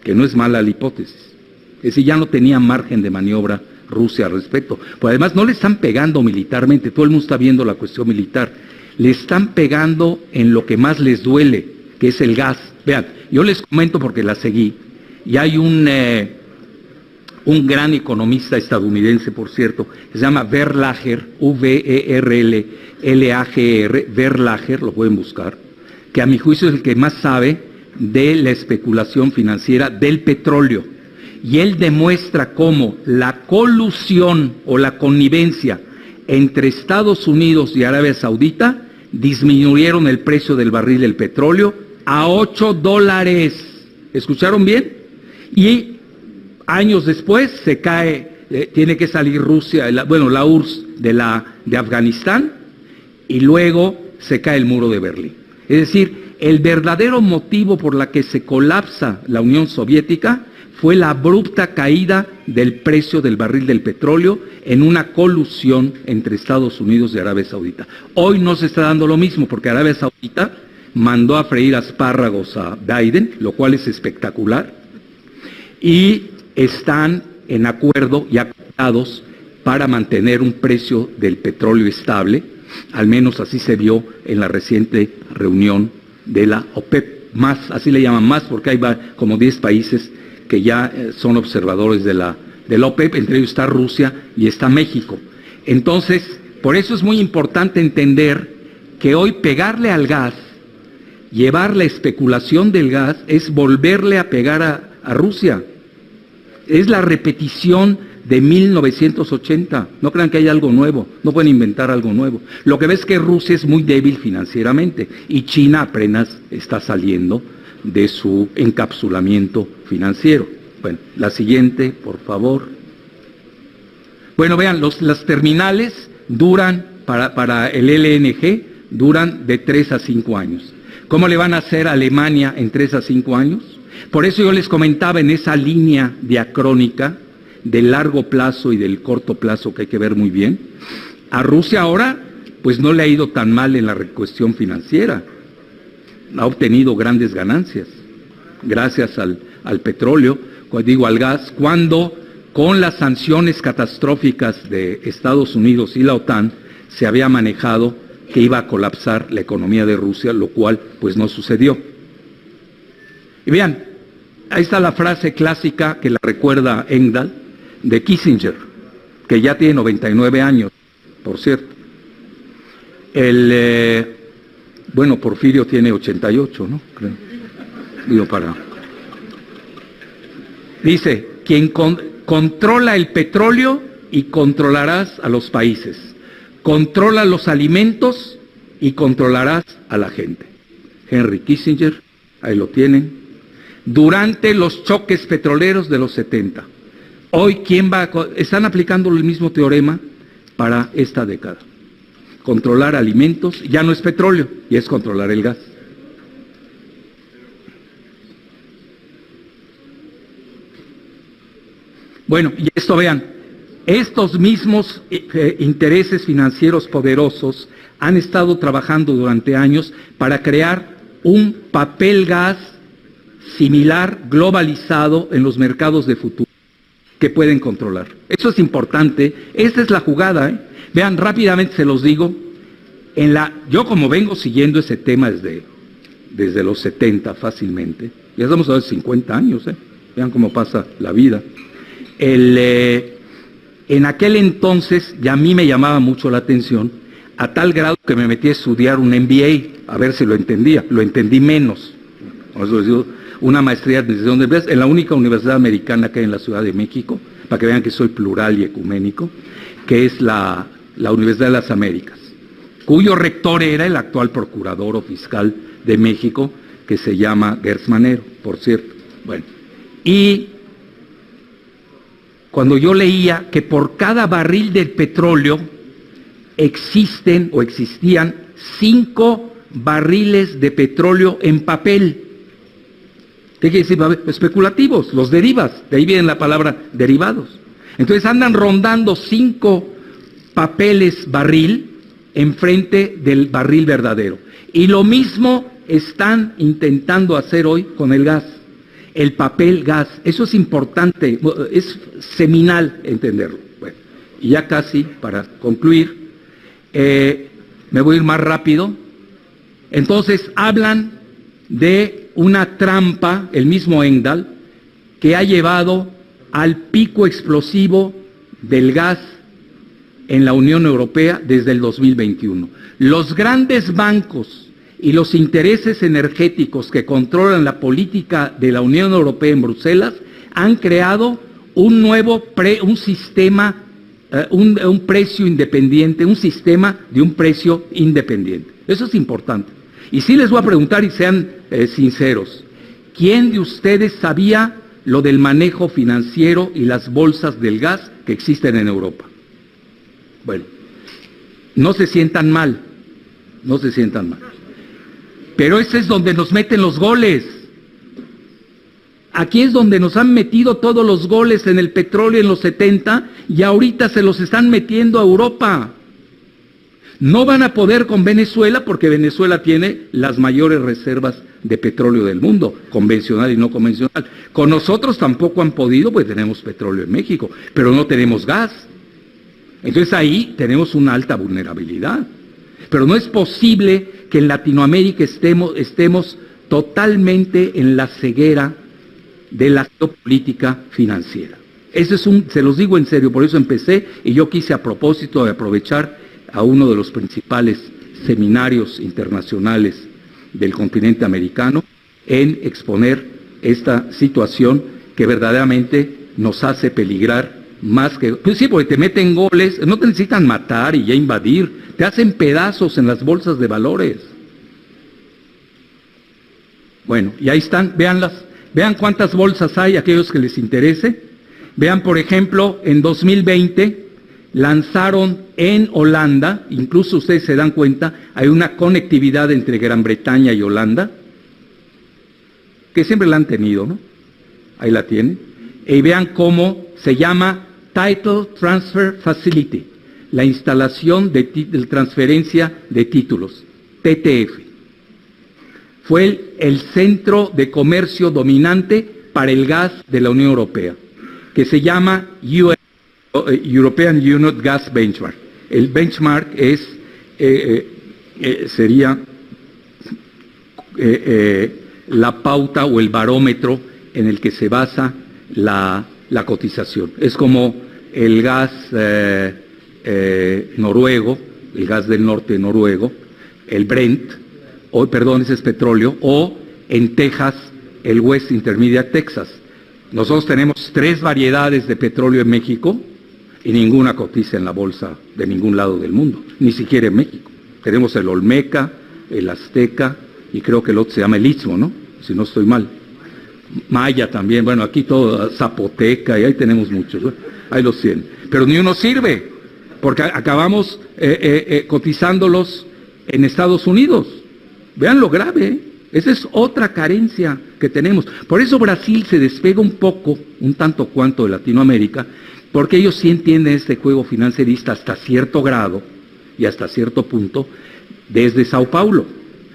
que no es mala la hipótesis. Es decir, ya no tenía margen de maniobra Rusia al respecto. Pero además no le están pegando militarmente, todo el mundo está viendo la cuestión militar. Le están pegando en lo que más les duele, que es el gas. Vean, yo les comento porque la seguí, y hay un gran economista estadounidense, por cierto, que se llama Verlager, V-E-R-L-L-A-G-R, Verlager, lo pueden buscar, que a mi juicio es el que más sabe de la especulación financiera del petróleo. Y él demuestra cómo la colusión o la connivencia entre Estados Unidos y Arabia Saudita disminuyeron el precio del barril del petróleo a $8. ¿Escucharon bien? Y años después se cae, tiene que salir Rusia, la URSS de Afganistán, y luego se cae el muro de Berlín. Es decir, el verdadero motivo por la que se colapsa la Unión Soviética fue la abrupta caída del precio del barril del petróleo en una colusión entre Estados Unidos y Arabia Saudita. Hoy no se está dando lo mismo porque Arabia Saudita mandó a freír espárragos a Biden, lo cual es espectacular, y están en acuerdo y acordados para mantener un precio del petróleo estable, al menos así se vio en la reciente reunión de la OPEP, así le llaman más porque hay como 10 países que ya son observadores de la OPEP, entre ellos está Rusia y está México. Entonces, por eso es muy importante entender que hoy pegarle al gas, llevar la especulación del gas, es volverle a pegar a Rusia. Es la repetición de 1980. No crean que hay algo nuevo, no pueden inventar algo nuevo. Lo que ves es que Rusia es muy débil financieramente y China apenas está saliendo de su encapsulamiento financiero. Bueno, la siguiente, por favor. Bueno, vean, las terminales duran, para el LNG, duran de 3 a 5 años. ¿Cómo le van a hacer a Alemania en 3 a 5 años? Por eso yo les comentaba en esa línea diacrónica del largo plazo y del corto plazo que hay que ver muy bien. A Rusia ahora, pues no le ha ido tan mal en la cuestión financiera. Ha obtenido grandes ganancias gracias al petróleo, al gas, cuando con las sanciones catastróficas de Estados Unidos y la OTAN se había manejado que iba a colapsar la economía de Rusia, lo cual pues no sucedió. Y vean, ahí está la frase clásica que la recuerda Engdahl, de Kissinger, que ya tiene 99 años, por cierto. Bueno, Porfirio tiene 88, ¿no? Creo. Digo, Dice, quien controla el petróleo y controlarás a los países. Controla los alimentos y controlarás a la gente. Henry Kissinger, ahí lo tienen. Durante los choques petroleros de los 70. Hoy, están aplicando el mismo teorema para esta década. Controlar alimentos, ya no es petróleo, y es controlar el gas. Bueno, y esto vean, estos mismos intereses financieros poderosos han estado trabajando durante años para crear un papel gas similar, globalizado en los mercados de futuro, que pueden controlar. Eso es importante, esta es la jugada, ¿eh? Vean, rápidamente se los digo, yo como vengo siguiendo ese tema desde los 70 fácilmente, ya estamos a 50 años, vean cómo pasa la vida. En aquel entonces, ya a mí me llamaba mucho la atención, a tal grado que me metí a estudiar un MBA, a ver si lo entendía, lo entendí menos. Una maestría de administración de empresas en la única universidad americana que hay en la Ciudad de México, para que vean que soy plural y ecuménico, que es la Universidad de las Américas, cuyo rector era el actual procurador o fiscal de México, que se llama Gers Manero, por cierto. Bueno, y cuando yo leía que por cada barril del petróleo existían 5 barriles de petróleo en papel. ¿Qué quiere decir? Especulativos, los derivas, de ahí viene la palabra derivados. Entonces andan rondando 5 papeles barril enfrente del barril verdadero. Y lo mismo están intentando hacer hoy con el gas. El papel gas, eso es importante, es seminal entenderlo. Bueno, y ya casi para concluir, me voy a ir más rápido. Entonces hablan de una trampa, el mismo Engdahl, que ha llevado al pico explosivo del gas en la Unión Europea desde el 2021. Los grandes bancos y los intereses energéticos que controlan la política de la Unión Europea en Bruselas han creado un nuevo sistema, un precio independiente, un sistema de un precio independiente. Eso es importante. Y sí les voy a preguntar, y sean sinceros, ¿quién de ustedes sabía lo del manejo financiero y las bolsas del gas que existen en Europa? Bueno, no se sientan mal, no se sientan mal. Pero ese es donde nos meten los goles. Aquí es donde nos han metido todos los goles en el petróleo en los 70 y ahorita se los están metiendo a Europa. No van a poder con Venezuela porque Venezuela tiene las mayores reservas de petróleo del mundo, convencional y no convencional. Con nosotros tampoco han podido, pues tenemos petróleo en México, pero no tenemos gas. Entonces ahí tenemos una alta vulnerabilidad. Pero no es posible que en Latinoamérica estemos totalmente en la ceguera de la geopolítica financiera. Eso se los digo en serio, por eso empecé, y yo quise a propósito de aprovechar a uno de los principales seminarios internacionales del continente americano en exponer esta situación que verdaderamente nos hace peligrar más que... Pues sí, porque te meten goles, no te necesitan matar y ya invadir, te hacen pedazos en las bolsas de valores. Bueno, y ahí están, véanlas, vean cuántas bolsas hay, aquellos que les interese. Vean, por ejemplo, en 2020 lanzaron en Holanda, incluso ustedes se dan cuenta, hay una conectividad entre Gran Bretaña y Holanda, que siempre la han tenido, ¿no? Ahí la tienen. Y vean cómo se llama Title Transfer Facility, la instalación de transferencia de títulos, TTF. Fue el centro de comercio dominante para el gas de la Unión Europea, que se llama European Union Gas Benchmark. El benchmark sería la pauta o el barómetro en el que se basa la cotización. Es como el gas noruego el gas del norte noruego, el Brent, ese es petróleo, o en Texas, el West Intermediate Texas. Nosotros tenemos 3 variedades de petróleo en México y ninguna cotiza en la bolsa de ningún lado del mundo, ni siquiera en México. Tenemos el Olmeca, el Azteca y creo que el otro se llama el Istmo, ¿no? Si no estoy mal. Maya también, bueno, aquí todo, Zapoteca, y ahí tenemos muchos, ¿no? Ahí los tienen. Pero ni uno sirve, porque acabamos cotizándolos en Estados Unidos. Vean lo grave, ¿eh? Esa es otra carencia que tenemos. Por eso Brasil se despega un poco, un tanto cuanto de Latinoamérica, porque ellos sí entienden este juego financierista hasta cierto grado y hasta cierto punto desde Sao Paulo.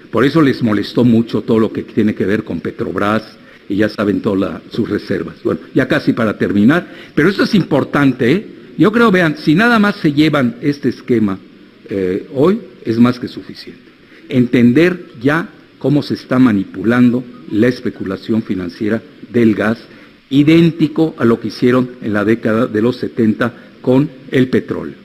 Por eso les molestó mucho todo lo que tiene que ver con Petrobras y ya saben todas sus reservas. Bueno, ya casi para terminar, pero esto es importante, ¿eh? Yo creo, vean, si nada más se llevan este esquema hoy, es más que suficiente. Entender ya cómo se está manipulando la especulación financiera del gas, idéntico a lo que hicieron en la década de los 70 con el petróleo.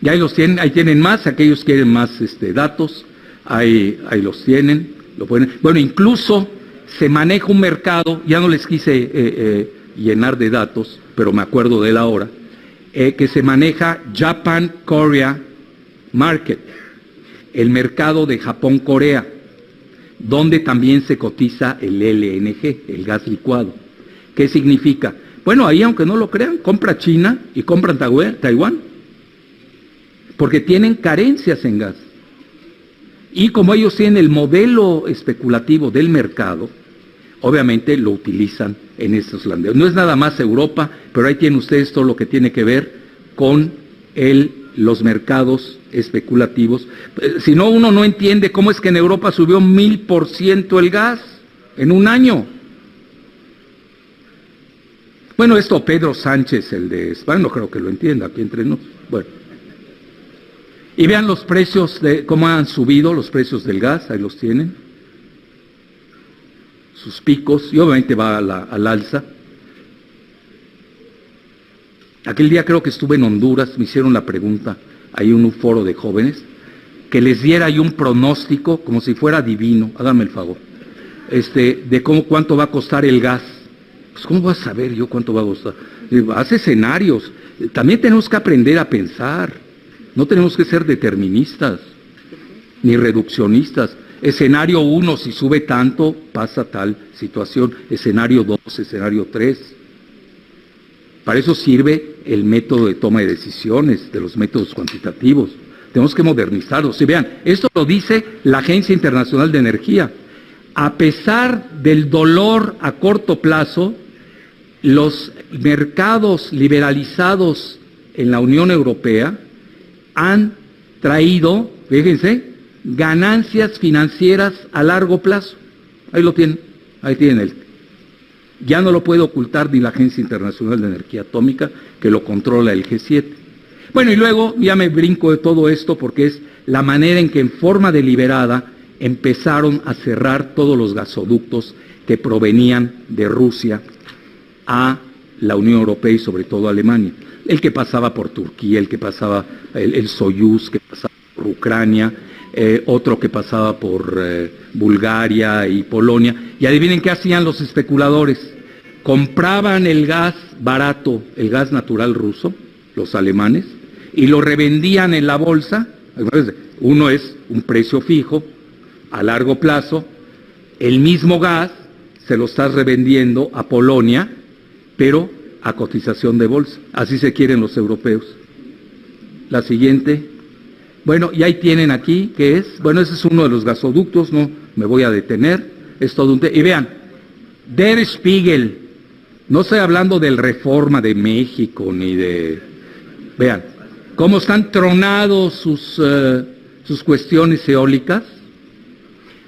Y ahí los tienen, ahí tienen más, aquellos quieren más datos, ahí los tienen, lo pueden. Bueno, incluso se maneja un mercado, ya no les quise llenar de datos, pero me acuerdo de él ahora, que se maneja Japan Korea Market, el mercado de Japón-Corea, donde también se cotiza el LNG, el gas licuado. ¿Qué significa? Bueno, ahí aunque no lo crean, compra China y compran Taiwán, porque tienen carencias en gas. Y como ellos tienen el modelo especulativo del mercado, obviamente lo utilizan en estos landeos. No es nada más Europa, pero ahí tienen ustedes todo lo que tiene que ver con los mercados especulativos. Si no, uno no entiende cómo es que en Europa subió 1000% el gas en un año. Bueno, esto Pedro Sánchez, el de España, no creo que lo entienda aquí entre nosotros. Bueno. Y vean los precios, cómo han subido los precios del gas, ahí los tienen. Sus picos, y obviamente va al alza. Aquel día creo que estuve en Honduras, me hicieron la pregunta, hay un foro de jóvenes, que les diera yo un pronóstico, como si fuera divino, háganme el favor, de cuánto va a costar el gas. Pues ¿cómo voy a saber yo cuánto va a costar? Haz escenarios, también tenemos que aprender a pensar, no tenemos que ser deterministas, ni reduccionistas. Escenario 1, si sube tanto, pasa tal situación. Escenario 2, escenario 3. Para eso sirve el método de toma de decisiones, de los métodos cuantitativos. Tenemos que modernizarlos. Y vean, esto lo dice la Agencia Internacional de Energía. A pesar del dolor a corto plazo, los mercados liberalizados en la Unión Europea han traído, fíjense, ganancias financieras a largo plazo. Ahí lo tienen, ahí tienen ya no lo puede ocultar ni la Agencia Internacional de Energía Atómica, que lo controla el G7. Bueno, y luego ya me brinco de todo esto porque es la manera en que en forma deliberada empezaron a cerrar todos los gasoductos que provenían de Rusia a la Unión Europea y sobre todo a Alemania. El que pasaba por Turquía, el que pasaba, el Soyuz, que pasaba por Ucrania, otro que pasaba por Bulgaria y Polonia. Y adivinen qué hacían los especuladores. Compraban el gas barato, el gas natural ruso, los alemanes, y lo revendían en la bolsa. Uno es un precio fijo, a largo plazo. El mismo gas se lo estás revendiendo a Polonia, pero a cotización de bolsa. Así se quieren los europeos. La siguiente. Bueno, y ahí tienen aquí, ¿qué es? Bueno, ese es uno de los gasoductos, no me voy a detener, es todo un tema. Y vean, Der Spiegel, no estoy hablando del Reforma de México, ni de... Vean, cómo están tronados sus cuestiones eólicas.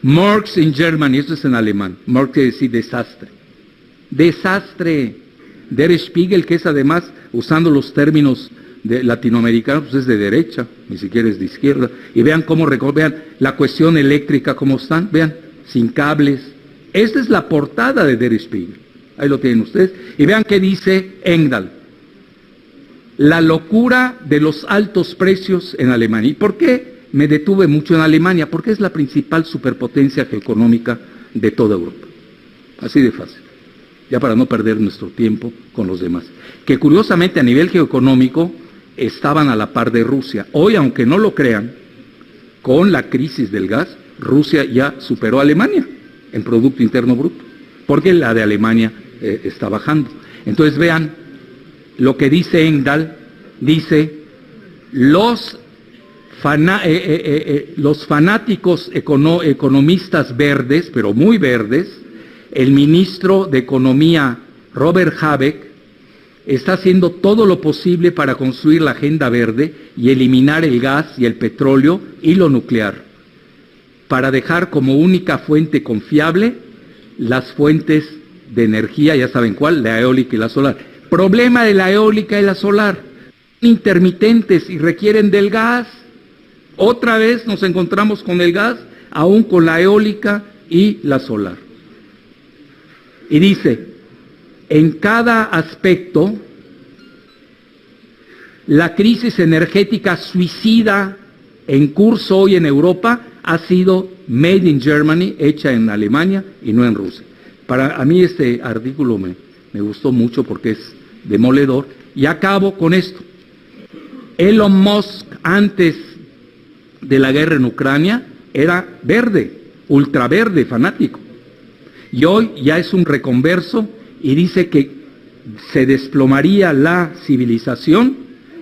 Marx in Germany, esto es en alemán, Marx quiere decir desastre. Desastre. Der Spiegel, que es además, usando los términos latinoamericanos, pues es de derecha, ni siquiera es de izquierda. Y vean vean la cuestión eléctrica, cómo están, vean, sin cables. Esta es la portada de Der Spiegel. Ahí lo tienen ustedes. Y vean qué dice Engdahl. la locura de los altos precios en Alemania. ¿Y por qué me detuve mucho en Alemania? Porque es la principal superpotencia geoeconómica de toda Europa. Así de fácil. Ya para no perder nuestro tiempo con los demás. Que curiosamente a nivel geoeconómico estaban a la par de Rusia. Hoy, aunque no lo crean, con la crisis del gas, Rusia ya superó a Alemania en Producto Interno Bruto, porque la de Alemania está bajando. Entonces vean lo que dice Engdahl, dice, los fanáticos economistas verdes, pero muy verdes, el ministro de Economía Robert Habeck está haciendo todo lo posible para construir la agenda verde y eliminar el gas y el petróleo y lo nuclear, para dejar como única fuente confiable las fuentes de energía, ya saben cuál, la eólica y la solar. Problema de la eólica y la solar, intermitentes y requieren del gas. Otra vez nos encontramos con el gas, aún con la eólica y la solar. Y dice, en cada aspecto, la crisis energética suicida en curso hoy en Europa ha sido made in Germany, hecha en Alemania y no en Rusia. A mí este artículo me gustó mucho porque es demoledor. Y acabo con esto. Elon Musk, antes de la guerra en Ucrania, era verde, ultraverde, fanático. Y hoy ya es un reconverso y dice que se desplomaría la civilización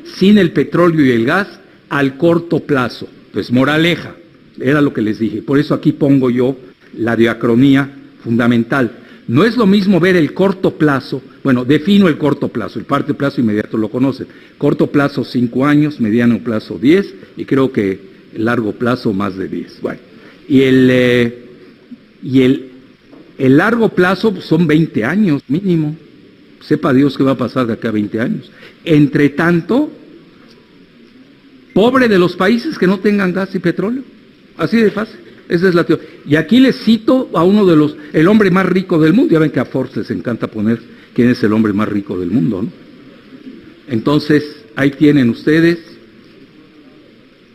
sin el petróleo y el gas al corto plazo. Pues moraleja, era lo que les dije. Por eso aquí pongo yo la diacronía fundamental. No es lo mismo ver el corto plazo, bueno, defino el corto plazo, el parte plazo inmediato lo conocen. Corto plazo 5 años, mediano plazo 10 y creo que el largo plazo más de 10. Bueno, y el largo plazo son 20 años mínimo. Sepa Dios qué va a pasar de acá a 20 años. Entre tanto, pobre de los países que no tengan gas y petróleo. Así de fácil. Esa es la teoría. Y aquí les cito a uno de el hombre más rico del mundo. Ya ven que a Forbes les encanta poner quién es el hombre más rico del mundo, ¿no? Entonces, ahí tienen ustedes.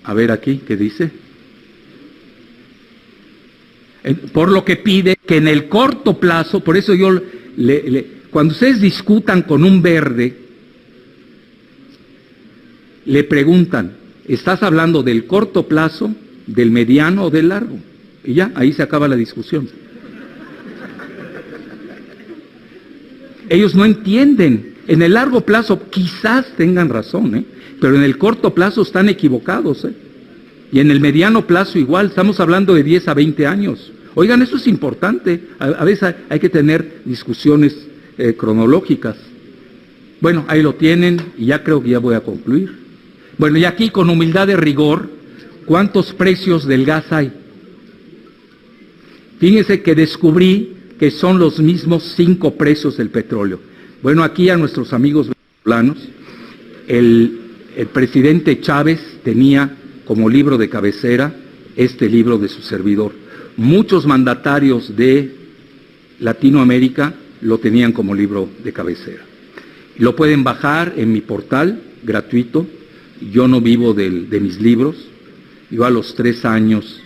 A ver aquí, ¿qué dice? Por lo que pide que en el corto plazo, por eso yo, cuando ustedes discutan con un verde, le preguntan, ¿estás hablando del corto plazo, del mediano o del largo? Y ya, ahí se acaba la discusión. Ellos no entienden. En el largo plazo quizás tengan razón, pero en el corto plazo están equivocados. Y en el mediano plazo igual, estamos hablando de 10 a 20 años. Oigan, eso es importante. A veces hay que tener discusiones cronológicas. Bueno, ahí lo tienen y ya creo que ya voy a concluir. Bueno, y aquí con humildad de rigor, ¿cuántos precios del gas hay? Fíjense que descubrí que son los mismos 5 precios del petróleo. Bueno, aquí a nuestros amigos venezolanos, el presidente Chávez tenía como libro de cabecera este libro de su servidor. Muchos mandatarios de Latinoamérica lo tenían como libro de cabecera. Lo pueden bajar en mi portal, gratuito. Yo no vivo de mis libros. Yo a los 3 años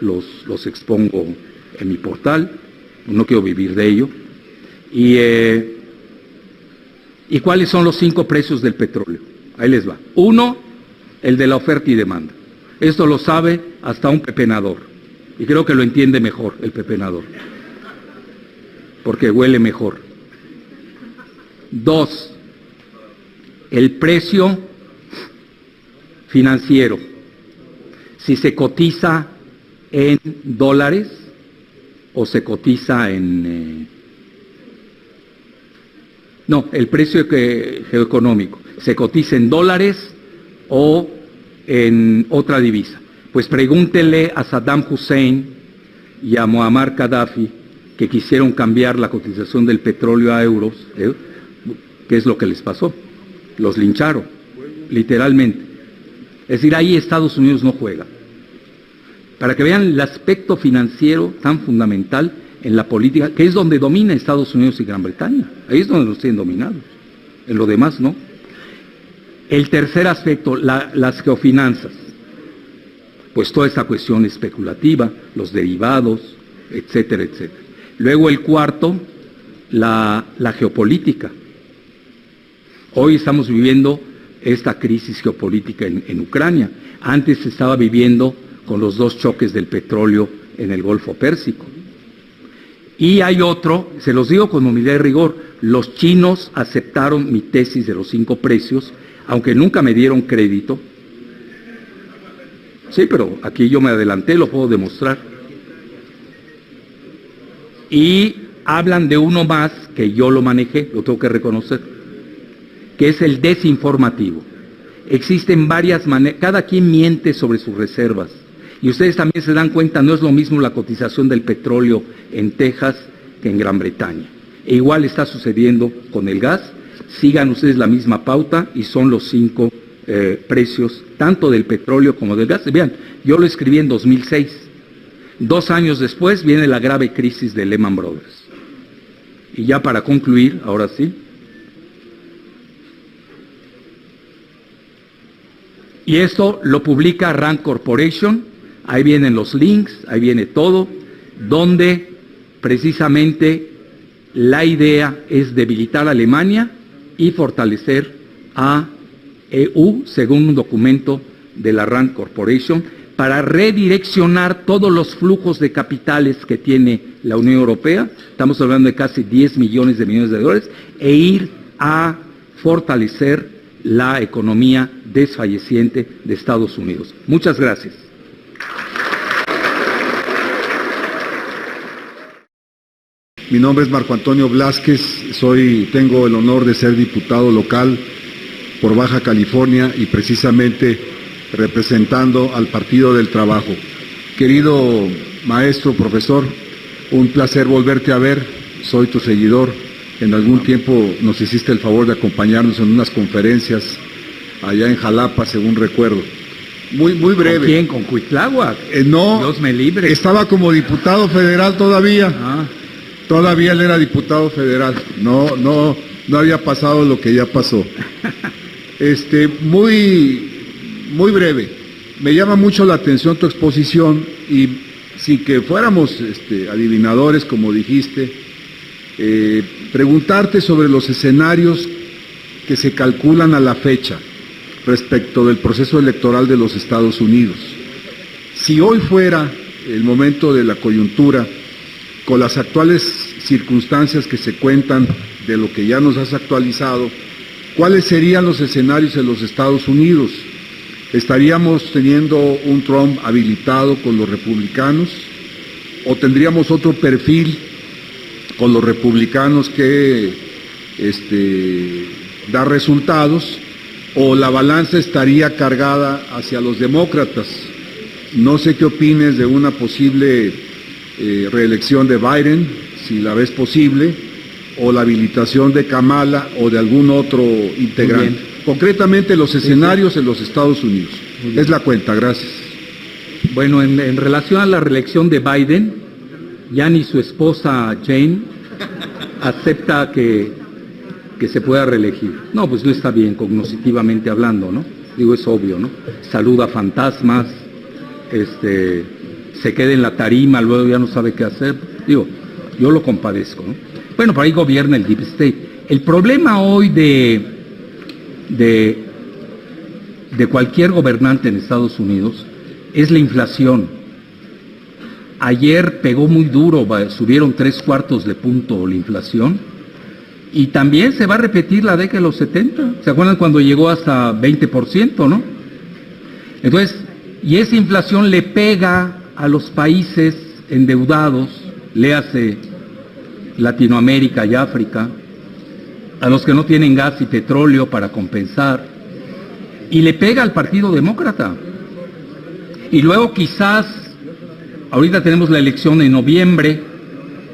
los expongo en mi portal. No quiero vivir de ello. ¿Y cuáles son los 5 precios del petróleo? Ahí les va. 1, el de la oferta y demanda. Esto lo sabe hasta un pepenador. Y creo que lo entiende mejor el pepenador. Porque huele mejor. 2, el precio financiero. Si se cotiza en dólares o se cotiza en... no, el precio geoeconómico. ¿Se cotiza en dólares o en otra divisa? Pues pregúntenle a Saddam Hussein y a Muammar Gaddafi, que quisieron cambiar la cotización del petróleo a euros, ¿qué es lo que les pasó? Los lincharon, literalmente. Es decir, ahí Estados Unidos no juega. Para que vean el aspecto financiero tan fundamental en la política, que es donde domina Estados Unidos y Gran Bretaña. Ahí es donde los tienen dominados. en lo demás no. El tercer aspecto, las geofinanzas, pues toda esta cuestión especulativa, los derivados, etcétera, etcétera. Luego el cuarto, la geopolítica. Hoy estamos viviendo esta crisis geopolítica en Ucrania. Antes se estaba viviendo con los dos choques del petróleo en el Golfo Pérsico. Y hay otro, se los digo con humildad y rigor, los chinos aceptaron mi tesis de los 5 precios, aunque nunca me dieron crédito. Sí, pero aquí yo me adelanté, lo puedo demostrar. Y hablan de uno más, que yo lo manejé, lo tengo que reconocer, que es el desinformativo. Existen varias maneras, cada quien miente sobre sus reservas. Y ustedes también se dan cuenta, no es lo mismo la cotización del petróleo en Texas que en Gran Bretaña. E igual está sucediendo con el gas. Sigan ustedes la misma pauta y son los 5 precios, tanto del petróleo como del gas. Vean, yo lo escribí en 2006. 2 años después viene la grave crisis de Lehman Brothers. Y ya para concluir, ahora sí. Y esto lo publica Rand Corporation. Ahí vienen los links, ahí viene todo, donde precisamente la idea es debilitar a Alemania y fortalecer a EU, según un documento de la Rand Corporation, para redireccionar todos los flujos de capitales que tiene la Unión Europea, estamos hablando de casi 10 millones de millones de dólares, e ir a fortalecer la economía desfalleciente de Estados Unidos. Muchas gracias. Mi nombre es Marco Antonio Blázquez, tengo el honor de ser diputado local por Baja California y precisamente representando al Partido del Trabajo. Querido maestro, profesor, un placer volverte a ver, soy tu seguidor. En algún tiempo nos hiciste el favor de acompañarnos en unas conferencias allá en Jalapa, según recuerdo. Muy breve. ¿Con quién? ¿Con Cuitláhuac? No, Dios me libre. Estaba como diputado federal todavía. Todavía él era diputado federal. No había pasado lo que ya pasó. Muy breve. Me llama mucho la atención tu exposición y sin que fuéramos adivinadores, como dijiste, preguntarte sobre los escenarios que se calculan a la fecha respecto del proceso electoral de los Estados Unidos. Si hoy fuera el momento de la coyuntura, con las actuales circunstancias que se cuentan de lo que ya nos has actualizado, ¿cuáles serían los escenarios en los Estados Unidos? ¿Estaríamos teniendo un Trump habilitado con los republicanos? ¿O tendríamos otro perfil con los republicanos que da resultados? ¿O la balanza estaría cargada hacia los demócratas? No sé qué opines de una posible reelección de Biden, si la ves posible, o la habilitación de Kamala o de algún otro integrante. Concretamente los escenarios en los Estados Unidos. Es la cuenta, gracias. Bueno, en relación a la reelección de Biden, ya ni su esposa Jane acepta que se pueda reelegir. No, pues no está bien cognitivamente hablando, ¿no? Digo, es obvio, ¿no? Saluda fantasmas, se queda en la tarima, luego ya no sabe qué hacer. Digo, yo lo compadezco, ¿no? Bueno, por ahí gobierna el Deep State. El problema hoy de cualquier gobernante en Estados Unidos es la inflación. Ayer pegó muy duro, subieron 3/4 de punto la inflación, y también se va a repetir la década de los 70. ¿Se acuerdan cuando llegó hasta 20%, no? Entonces, y esa inflación le pega a los países endeudados, léase Latinoamérica y África, a los que no tienen gas y petróleo para compensar, y le pega al Partido Demócrata. Y luego quizás, ahorita tenemos la elección en noviembre,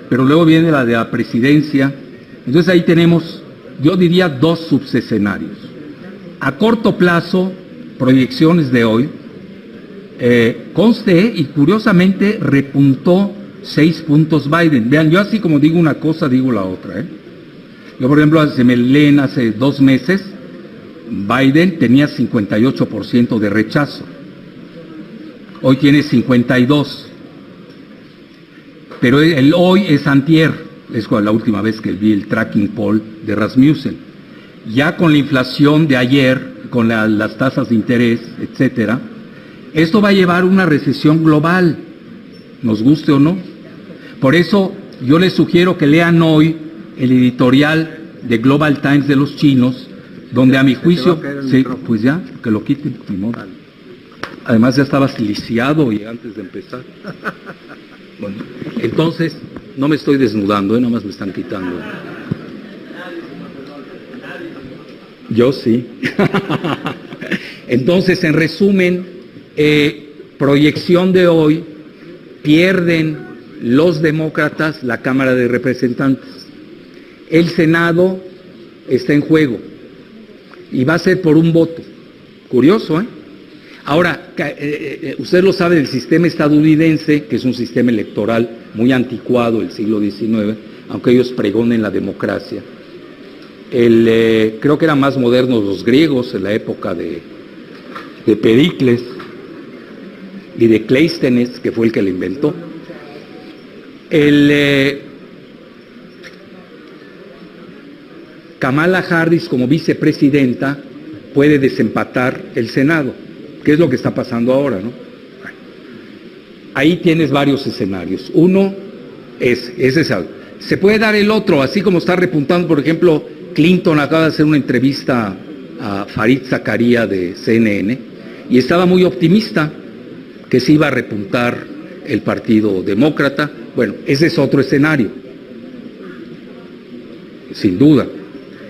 pero luego viene la de la presidencia. Entonces ahí tenemos, yo diría, 2 subescenarios. A corto plazo, proyecciones de hoy, conste, y curiosamente repuntó 6 puntos Biden. Vean, yo así como digo una cosa, digo la otra. Yo, por ejemplo, se me leen hace 2 meses, Biden tenía 58% de rechazo. Hoy tiene 52%. Pero el hoy es antier, es la última vez que vi el tracking poll de Rasmussen. Ya con la inflación de ayer, con las tasas de interés, etcétera, esto va a llevar a una recesión global, nos guste o no. Por eso yo les sugiero que lean hoy el editorial de Global Times de los chinos, donde a mi juicio, sí, pues ya, que lo quiten, ni modo. Además ya estaba lisiado y antes de empezar. Bueno, entonces, no me estoy desnudando, nada más me están quitando. Yo sí. Entonces, en resumen, proyección de hoy, pierden los demócratas la Cámara de Representantes. El Senado está en juego y va a ser por un voto. Curioso, ¿eh? Ahora, usted lo sabe del sistema estadounidense, que es un sistema electoral muy anticuado del siglo XIX, aunque ellos pregonen la democracia. Creo que eran más modernos los griegos en la época de Pericles y de Cleístenes, que fue el que lo inventó. Kamala Harris, como vicepresidenta, puede desempatar el Senado, que es lo que está pasando ahora, ¿no? Ahí tienes varios escenarios. Uno es ese. Se puede dar el otro, así como está repuntando, por ejemplo, Clinton acaba de hacer una entrevista a Fareed Zakaria de CNN y estaba muy optimista que se iba a repuntar el Partido Demócrata. Bueno, ese es otro escenario, sin duda.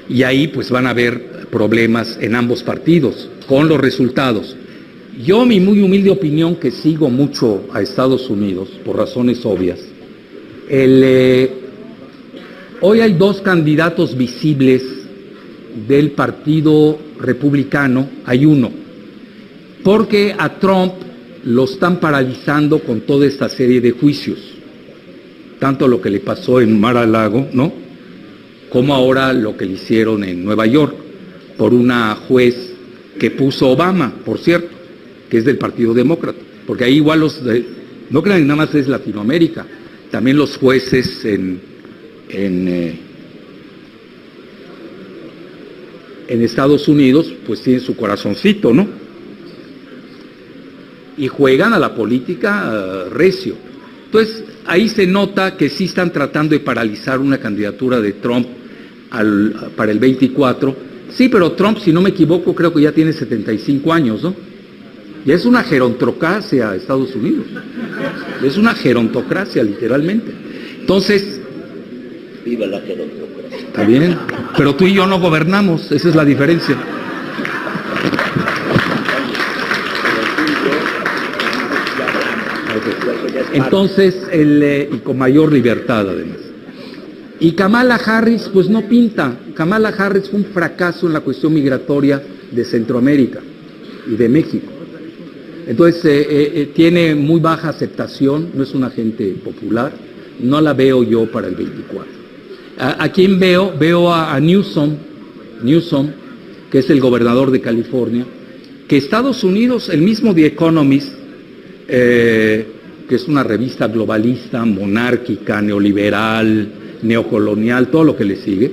Y ahí pues van a haber problemas en ambos partidos con los resultados. Yo, mi muy humilde opinión, que sigo mucho a Estados Unidos por razones obvias, hoy hay 2 candidatos visibles del Partido Republicano, hay uno, porque a Trump lo están paralizando con toda esta serie de juicios, tanto lo que le pasó en Mar-a-Lago, ¿no?, como ahora lo que le hicieron en Nueva York por una juez que puso Obama, por cierto, que es del Partido Demócrata, porque ahí igual no crean que nada más es Latinoamérica, también los jueces en Estados Unidos pues tienen su corazoncito, ¿no? Y juegan a la política recio. Entonces ahí se nota que sí están tratando de paralizar una candidatura de Trump para el 24. Sí, pero Trump, si no me equivoco, creo que ya tiene 75 años, ¿no? Ya es una gerontocracia Estados Unidos. Es una gerontocracia, literalmente. Entonces, viva la gerontocracia. Está bien, pero tú y yo no gobernamos, esa es la diferencia. Entonces, y con mayor libertad además. Y Kamala Harris, pues no pinta. Kamala Harris fue un fracaso en la cuestión migratoria de Centroamérica y de México. Entonces, tiene muy baja aceptación, no es una gente popular, no la veo yo para el 24. ¿A quién veo? Veo a Newsom, que es el gobernador de California, que Estados Unidos, el mismo The Economist, que es una revista globalista, monárquica, neoliberal, neocolonial, todo lo que le sigue,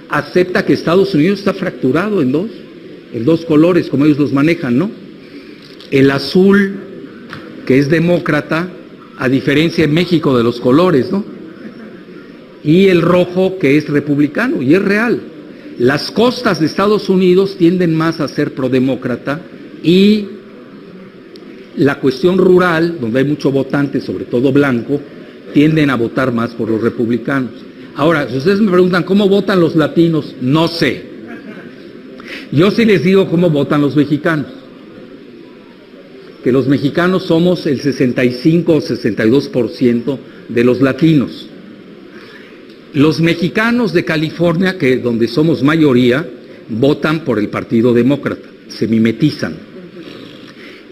acepta que Estados Unidos está fracturado en dos colores, como ellos los manejan, ¿no? El azul, que es demócrata, a diferencia en México de los colores, ¿no? Y el rojo, que es republicano, y es real. Las costas de Estados Unidos tienden más a ser prodemócrata y la cuestión rural, donde hay mucho votante, sobre todo blanco, tienden a votar más por los republicanos. Ahora, si ustedes me preguntan cómo votan los latinos, no sé. Yo sí les digo cómo votan los mexicanos. Que los mexicanos somos el 65 o 62% de los latinos. Los mexicanos de California, donde somos mayoría, votan por el Partido Demócrata, se mimetizan.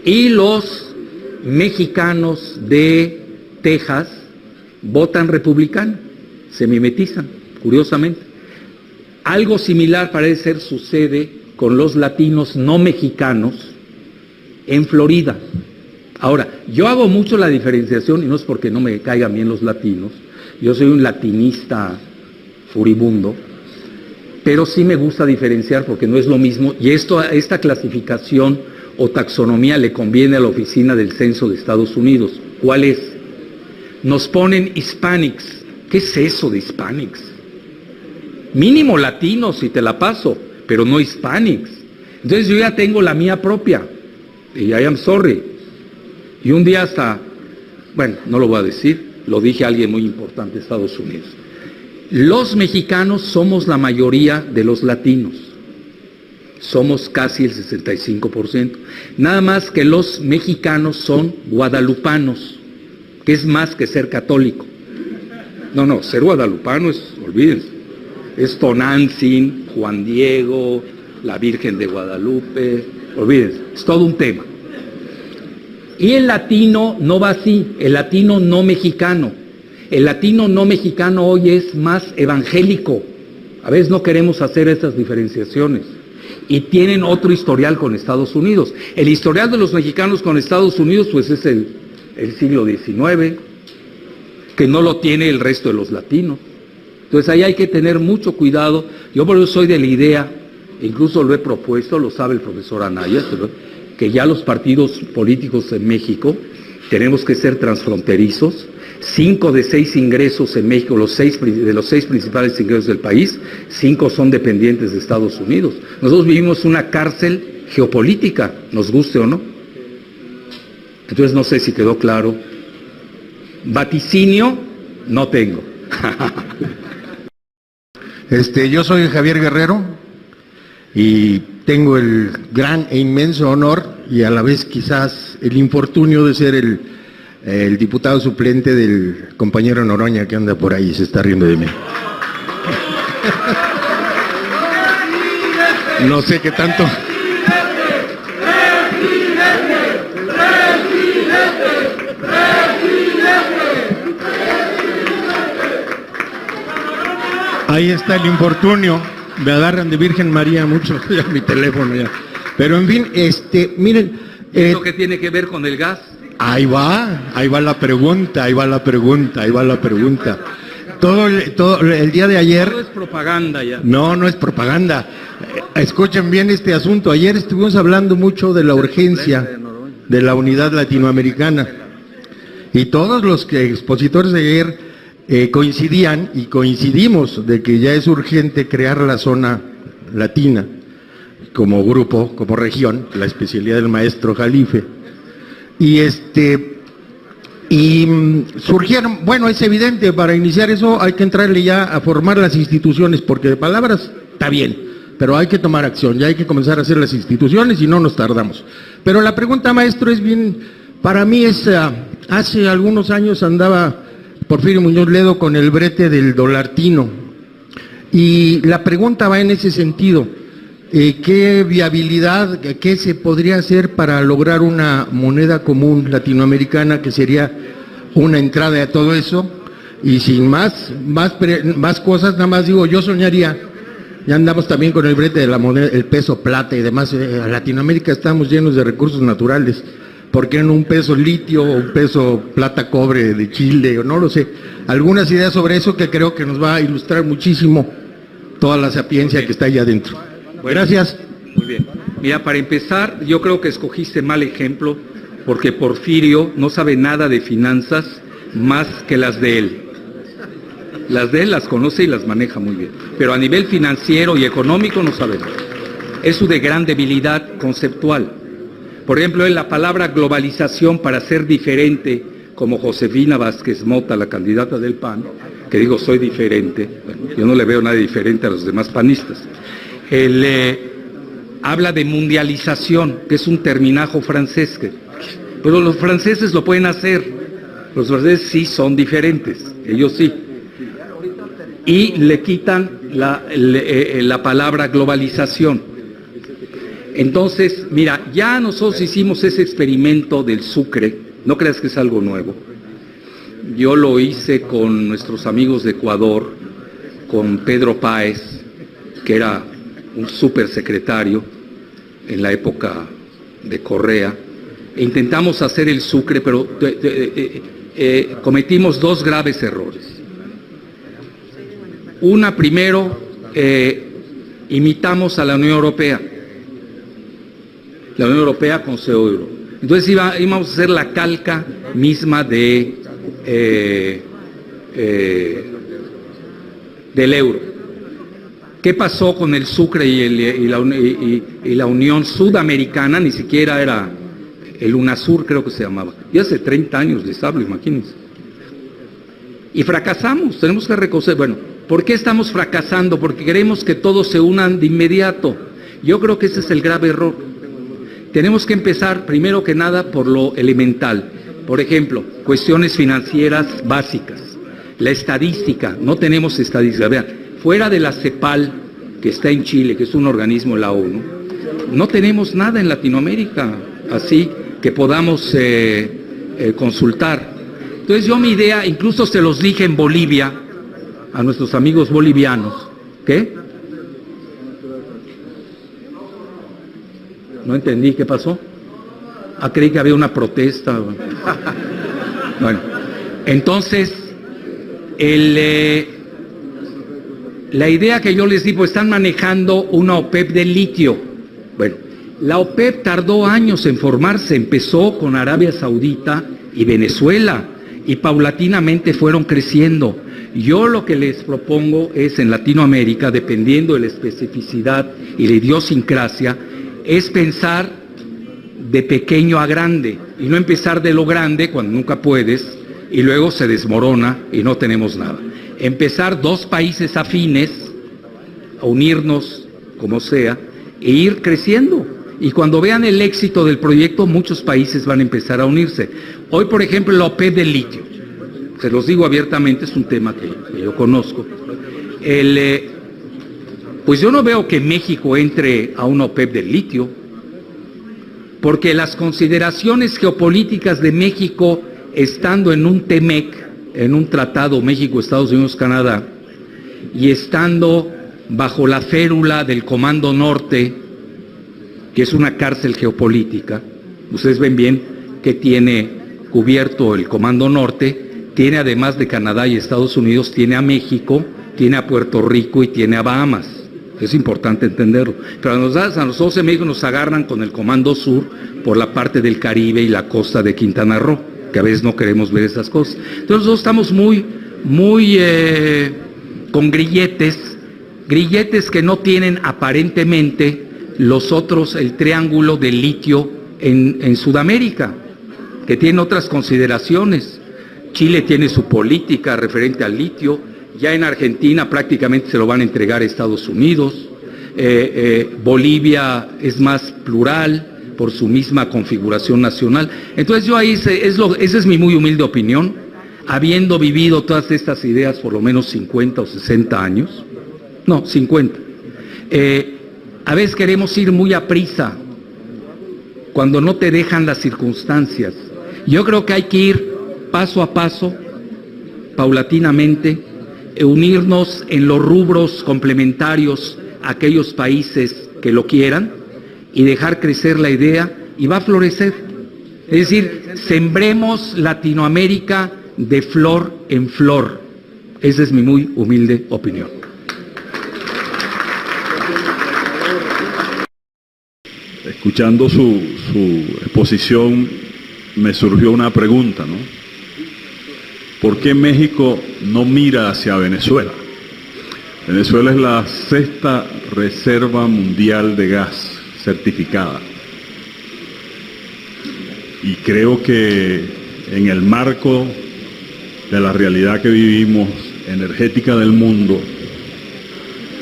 Y los mexicanos de Texas votan republicano, se mimetizan, curiosamente. Algo similar parece ser sucede con los latinos no mexicanos en Florida. Ahora, yo hago mucho la diferenciación, y no es porque no me caigan bien los latinos, yo soy un latinista furibundo, pero sí me gusta diferenciar porque no es lo mismo, y esta clasificación o taxonomía le conviene a la Oficina del Censo de Estados Unidos. ¿Cuál es? Nos ponen Hispanics. ¿Qué es eso de Hispanics? Mínimo latinos, si te la paso, pero no Hispanics. Entonces yo ya tengo la mía propia, y I am sorry. Y un día hasta, bueno, no lo voy a decir, lo dije a alguien muy importante de Estados Unidos. Los mexicanos somos la mayoría de los latinos. Somos casi el 65%. Nada más que los mexicanos son guadalupanos, que es más que ser católico. No, ser guadalupano es, olvídense, es Tonantzin, Juan Diego, la Virgen de Guadalupe, olvídense, es todo un tema. Y el latino no va así, el latino no mexicano. El latino no mexicano hoy es más evangélico. A veces no queremos hacer estas diferenciaciones. Y tienen otro historial con Estados Unidos. El historial de los mexicanos con Estados Unidos pues es el siglo XIX, que no lo tiene el resto de los latinos. Entonces ahí hay que tener mucho cuidado. Yo por eso soy de la idea, incluso lo he propuesto, lo sabe el profesor Anaya, que ya los partidos políticos en México tenemos que ser transfronterizos. 5 de 6 ingresos en México, de los 6 principales ingresos del país, 5 son dependientes de Estados Unidos. Nosotros vivimos una cárcel geopolítica, nos guste o no. Entonces no sé si quedó claro. Vaticinio no tengo. Yo soy Javier Guerrero y tengo el gran e inmenso honor y a la vez quizás el infortunio de ser el diputado suplente del compañero Noroña que anda por ahí y se está riendo de mí. No sé qué tanto. Ahí está el infortunio. Me agarran de Virgen María mucho, ya mi teléfono ya. Pero en fin, miren. ¿Esto qué tiene que ver con el gas? Ahí va la pregunta. Todo el día de ayer. Todo es propaganda ya. No es propaganda. Escuchen bien este asunto. Ayer estuvimos hablando mucho de la urgencia de la unidad latinoamericana. Y todos los expositores de ayer coincidían y coincidimos de que ya es urgente crear la zona latina como grupo, como región, la especialidad del maestro Jalife. Y surgieron, bueno, es evidente, para iniciar eso hay que entrarle ya a formar las instituciones, porque de palabras está bien, pero hay que tomar acción, ya hay que comenzar a hacer las instituciones y no nos tardamos. Pero la pregunta, maestro, es bien, para mí es, hace algunos años andaba Porfirio Muñoz Ledo con el brete del dolartino, y la pregunta va en ese sentido. ¿Qué viabilidad, qué se podría hacer para lograr una moneda común latinoamericana que sería una entrada a todo eso? Y sin más cosas, nada más digo, yo soñaría, ya andamos también con el brete de la moneda, el peso plata y demás. En Latinoamérica estamos llenos de recursos naturales. ¿Por qué no un peso litio o un peso plata cobre de Chile? O no lo sé. Algunas ideas sobre eso que creo que nos va a ilustrar muchísimo toda la sapiencia que está allá adentro. Bueno, gracias. Muy bien. Mira, para empezar, yo creo que escogiste mal ejemplo, porque Porfirio no sabe nada de finanzas más que las de él. Las de él las conoce y las maneja muy bien, pero a nivel financiero y económico no sabe nada. Es su de gran debilidad conceptual. Por ejemplo, en la palabra globalización, para ser diferente, como Josefina Vázquez Mota, la candidata del PAN, que digo, soy diferente, bueno, yo no le veo nada diferente a los demás panistas. Habla de mundialización, que es un terminajo francés, pero los franceses lo pueden hacer, los franceses sí son diferentes, ellos sí. Y le quitan la palabra globalización. Entonces, mira, ya nosotros hicimos ese experimento del Sucre, no creas que es algo nuevo. Yo lo hice con nuestros amigos de Ecuador, con Pedro Páez, que era un supersecretario en la época de Correa, e intentamos hacer el Sucre, pero cometimos dos graves errores. Una, primero, imitamos a la Unión Europea. La Unión Europea con su euro. Entonces íbamos a hacer la calca misma del euro. ¿Qué pasó con el Sucre y la Unión Sudamericana? Ni siquiera era el UNASUR, creo que se llamaba. Y hace 30 años les hablo, imagínense. Y fracasamos, tenemos que reconocer. Bueno, ¿por qué estamos fracasando? Porque queremos que todos se unan de inmediato. Yo creo que ese es el grave error. Tenemos que empezar, primero que nada, por lo elemental. Por ejemplo, cuestiones financieras básicas. La estadística, no tenemos estadística. Vean, fuera de la CEPAL, que está en Chile, que es un organismo de la ONU, no tenemos nada en Latinoamérica así que podamos consultar. Entonces yo mi idea, incluso se los dije en Bolivia, a nuestros amigos bolivianos, ¿qué? No entendí, ¿qué pasó? Creí que había una protesta. Bueno, entonces, la idea que yo les di, pues están manejando una OPEP de litio. Bueno, la OPEP tardó años en formarse, empezó con Arabia Saudita y Venezuela, y paulatinamente fueron creciendo. Yo lo que les propongo es en Latinoamérica, dependiendo de la especificidad y la idiosincrasia, es pensar de pequeño a grande, y no empezar de lo grande cuando nunca puedes, y luego se desmorona y no tenemos nada. Empezar dos países afines, a unirnos como sea, e ir creciendo. Y cuando vean el éxito del proyecto, muchos países van a empezar a unirse. Hoy, por ejemplo, la OPEP del litio, se los digo abiertamente, es un tema que yo conozco. Pues yo no veo que México entre a una OPEP del litio, porque las consideraciones geopolíticas de México, estando en un TEMEC, en un tratado México, Estados Unidos, Canadá, y estando bajo la férula del Comando Norte, que es una cárcel geopolítica, ustedes ven bien que tiene cubierto el Comando Norte, tiene además de Canadá y Estados Unidos, tiene a México, tiene a Puerto Rico y tiene a Bahamas. Es importante entenderlo. Pero a nosotros en México nos agarran con el Comando Sur por la parte del Caribe y la costa de Quintana Roo, que a veces no queremos ver esas cosas. Entonces nosotros estamos muy con grilletes que no tienen aparentemente los otros, el triángulo del litio en Sudamérica, que tiene otras consideraciones. Chile tiene su política referente al litio, ya en Argentina prácticamente se lo van a entregar a Estados Unidos, Bolivia es más plural por su misma configuración nacional. Entonces yo ahí, esa es mi muy humilde opinión, habiendo vivido todas estas ideas por lo menos 50 o 60 años, no, 50. A veces queremos ir muy a prisa, cuando no te dejan las circunstancias. Yo creo que hay que ir paso a paso, paulatinamente, unirnos en los rubros complementarios a aquellos países que lo quieran y dejar crecer la idea y va a florecer. Es decir, sembremos Latinoamérica de flor en flor. Esa es mi muy humilde opinión. Escuchando su exposición, me surgió una pregunta, ¿no? ¿Por qué México no mira hacia Venezuela? Venezuela es la 6ª reserva mundial de gas certificada. Y creo que en el marco de la realidad que vivimos energética del mundo,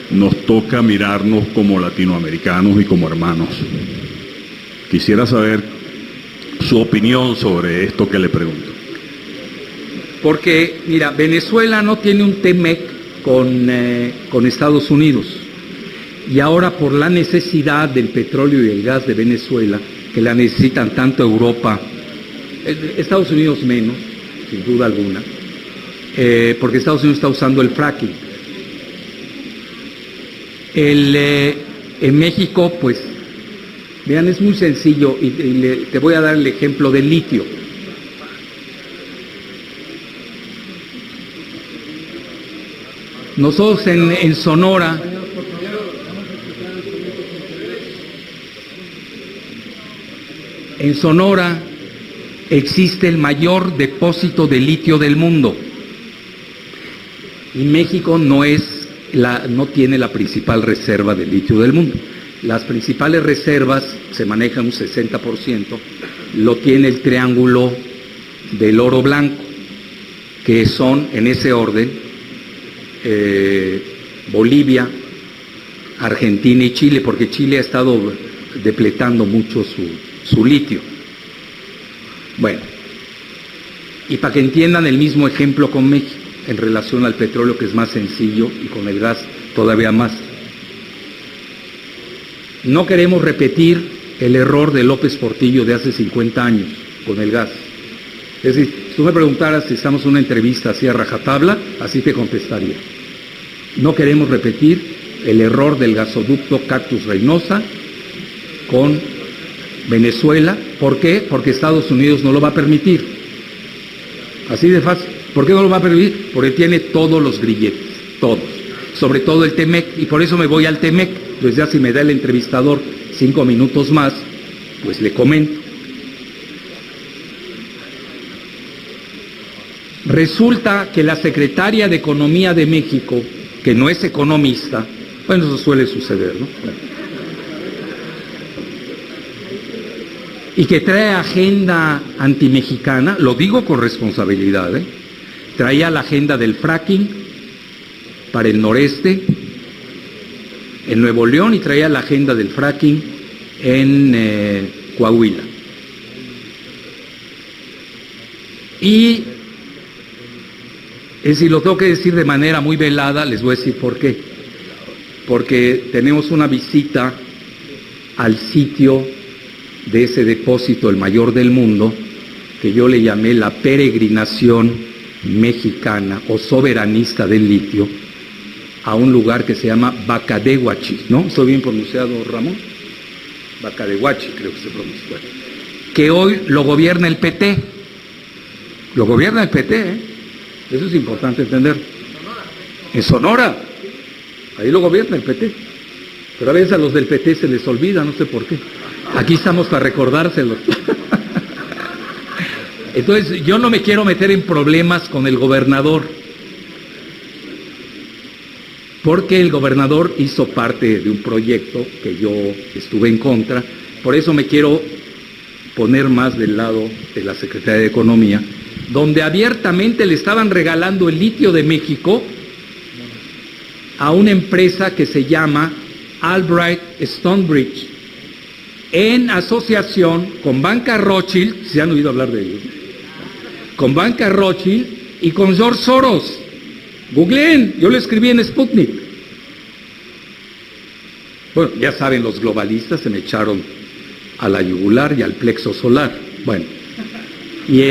nos toca mirarnos como latinoamericanos y como hermanos. Quisiera saber su opinión sobre esto que le pregunto. Porque, mira, Venezuela no tiene un TEMEC con Estados Unidos. Y ahora por la necesidad del petróleo y el gas de Venezuela, que la necesitan tanto Europa, Estados Unidos menos, sin duda alguna, porque Estados Unidos está usando el fracking. En México, pues, vean, es muy sencillo y te voy a dar el ejemplo del litio. Nosotros en Sonora, existe el mayor depósito de litio del mundo y México no tiene la principal reserva de litio del mundo. Las principales reservas se manejan un 60%, lo tiene el triángulo del oro blanco, que son en ese orden Bolivia, Argentina y Chile, porque Chile ha estado depletando mucho su litio. Bueno, y para que entiendan el mismo ejemplo con México en relación al petróleo, que es más sencillo, y con el gas todavía más. No queremos repetir el error de López Portillo de hace 50 años con el gas. Es decir, si tú me preguntaras si estamos en una entrevista así a rajatabla, así te contestaría. No queremos repetir el error del gasoducto Cactus Reynosa con Venezuela. ¿Por qué? Porque Estados Unidos no lo va a permitir. Así de fácil. ¿Por qué no lo va a permitir? Porque tiene todos los grilletes, todos. Sobre todo el TEMEC, y por eso me voy al TEMEC. Pues ya si me da el entrevistador 5 minutos más, pues le comento. Resulta que la secretaria de Economía de México, que no es economista, bueno, eso suele suceder, ¿no? Y que trae agenda antimexicana, lo digo con responsabilidad, traía la agenda del fracking para el noreste, en Nuevo León, y traía la agenda del fracking en Coahuila. Y si lo tengo que decir de manera muy velada, les voy a decir por qué. Porque tenemos una visita al sitio de ese depósito, el mayor del mundo, que yo le llamé la peregrinación mexicana o soberanista del litio, a un lugar que se llama Bacadehuachi, ¿no? ¿Estoy bien pronunciado, Ramón? Bacadehuachi, creo que se pronuncia. Que hoy lo gobierna el PT. Lo gobierna el PT, ¿eh? Eso es importante entender. En Sonora. Ahí lo gobierna el PT. Pero a veces a los del PT se les olvida, no sé por qué. Aquí estamos para recordárselos. Entonces, yo no me quiero meter en problemas con el gobernador, porque el gobernador hizo parte de un proyecto que yo estuve en contra. Por eso me quiero poner más del lado de la Secretaría de Economía, donde abiertamente le estaban regalando el litio de México a una empresa que se llama Albright Stonebridge, en asociación con Banca Rothschild, si han oído hablar de ellos, con Banca Rothschild y con George Soros. Googleen, yo lo escribí en Sputnik. Bueno, ya saben, los globalistas se me echaron a la yugular y al plexo solar. Bueno, y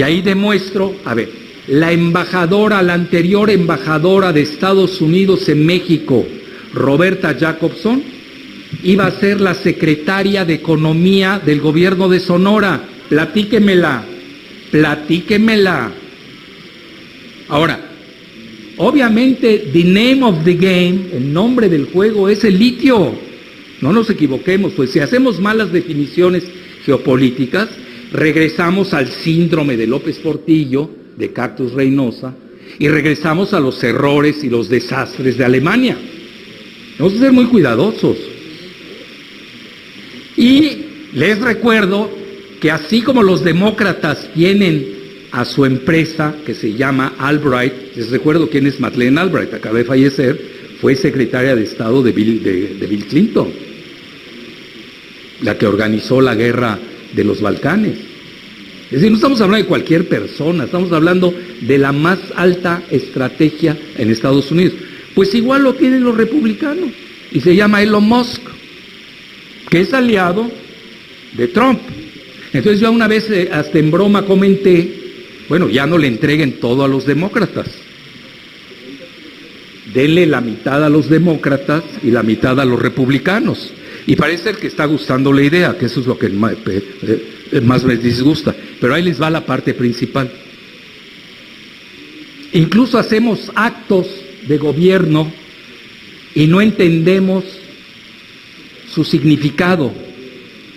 ahí demuestro, a ver, la anterior embajadora de Estados Unidos en México, Roberta Jacobson, iba a ser la secretaria de Economía del gobierno de Sonora. Platíquemela. Ahora, obviamente, the name of the game, el nombre del juego es el litio. No nos equivoquemos, pues si hacemos malas definiciones geopolíticas, regresamos al síndrome de López Portillo, de Cactus Reynosa, y regresamos a los errores y los desastres de Alemania. Vamos a ser muy cuidadosos. Y les recuerdo que así como los demócratas tienen a su empresa que se llama Albright, les recuerdo quién es Madeleine Albright, acaba de fallecer, fue secretaria de Estado de Bill Clinton, la que organizó la guerra de los Balcanes. Es decir, no estamos hablando de cualquier persona, estamos hablando de la más alta estrategia en Estados Unidos. Pues igual lo tienen los republicanos, y se llama Elon Musk, que es aliado de Trump. Entonces yo una vez hasta en broma comenté, bueno, ya no le entreguen todo a los demócratas. denle la mitad a los demócratas y la mitad a los republicanos. Y parece que está gustando la idea, que eso es lo que más me disgusta. Pero ahí les va la parte principal. Incluso hacemos actos de gobierno y no entendemos su significado.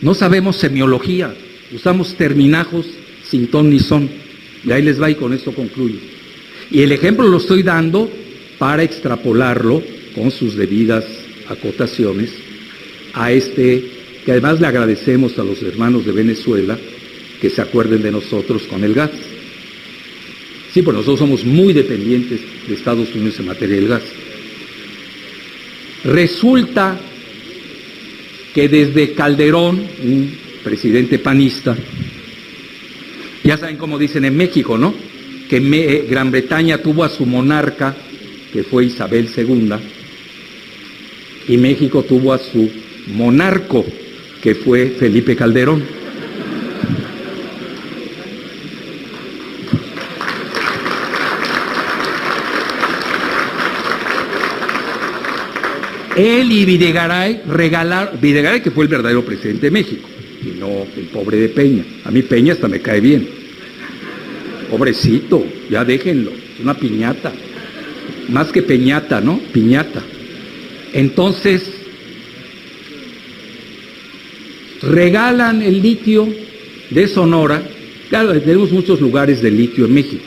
No sabemos semiología. Usamos terminajos sin ton ni son. Y ahí les va y con esto concluyo. Y el ejemplo lo estoy dando para extrapolarlo con sus debidas acotaciones a que además le agradecemos a los hermanos de Venezuela que se acuerden de nosotros con el gas. Sí, pues nosotros somos muy dependientes de Estados Unidos en materia del gas. Resulta que desde Calderón, un presidente panista, ya saben cómo dicen en México, ¿no? Que Gran Bretaña tuvo a su monarca, que fue Isabel II, y México tuvo a su monarco, que fue Felipe Calderón. Él y Videgaray regalaron, Videgaray que fue el verdadero presidente de México, y no el pobre de Peña. A mí Peña hasta me cae bien. Pobrecito, ya déjenlo, es una piñata. Más que peñata, ¿no? Piñata. Entonces, regalan el litio de Sonora. Claro, tenemos muchos lugares de litio en México,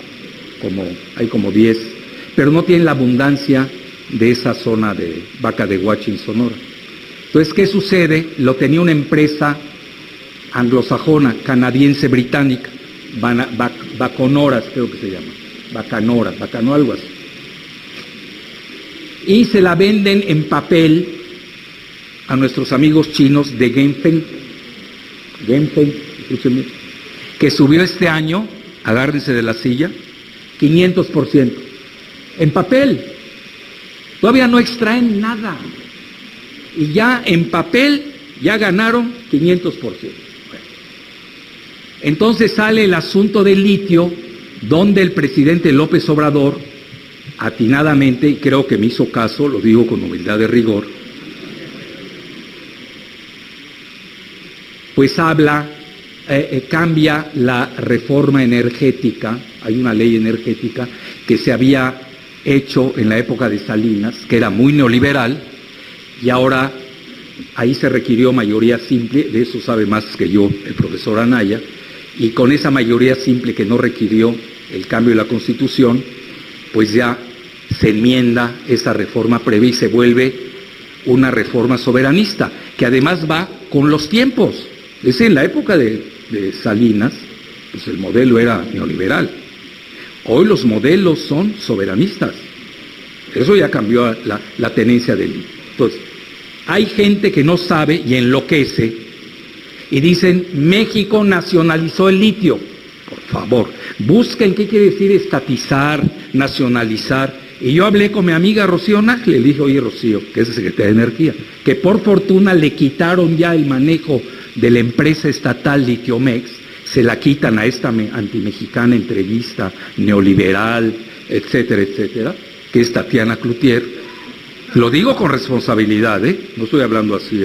hay como 10, pero no tienen la abundancia de esa zona de Vaca de Huachin, Sonora. Entonces, ¿qué sucede? Lo tenía una empresa anglosajona, canadiense, británica, Baconoras, creo que se llama, Bacanora, algo así. Y se la venden en papel a nuestros amigos chinos de Genfeng, escúchenme, que subió este año, agárrense de la silla, 500%. En papel. Todavía no extraen nada. Y ya en papel ya ganaron 500%. Entonces sale el asunto del litio, donde el presidente López Obrador, atinadamente, y creo que me hizo caso, lo digo con humildad de rigor, pues cambia la reforma energética. Hay una ley energética que se había hecho en la época de Salinas, que era muy neoliberal, y ahora ahí se requirió mayoría simple, de eso sabe más que yo el profesor Anaya, y con esa mayoría simple que no requirió el cambio de la Constitución, pues ya se enmienda esa reforma previa y se vuelve una reforma soberanista, que además va con los tiempos. Es decir, en la época de Salinas, pues el modelo era neoliberal. Hoy los modelos son soberanistas. Eso ya cambió la tenencia del litio. Entonces, hay gente que no sabe y enloquece y dicen, México nacionalizó el litio. Por favor, busquen qué quiere decir estatizar, nacionalizar. Y yo hablé con mi amiga Rocío Nagle, le dije, oye Rocío, que es la secretaria de Energía, que por fortuna le quitaron ya el manejo de la empresa estatal Litiomex, se la quitan a esta antimexicana entrevista neoliberal, etcétera, etcétera, que es Tatiana Cloutier. Lo digo con responsabilidad, no estoy hablando así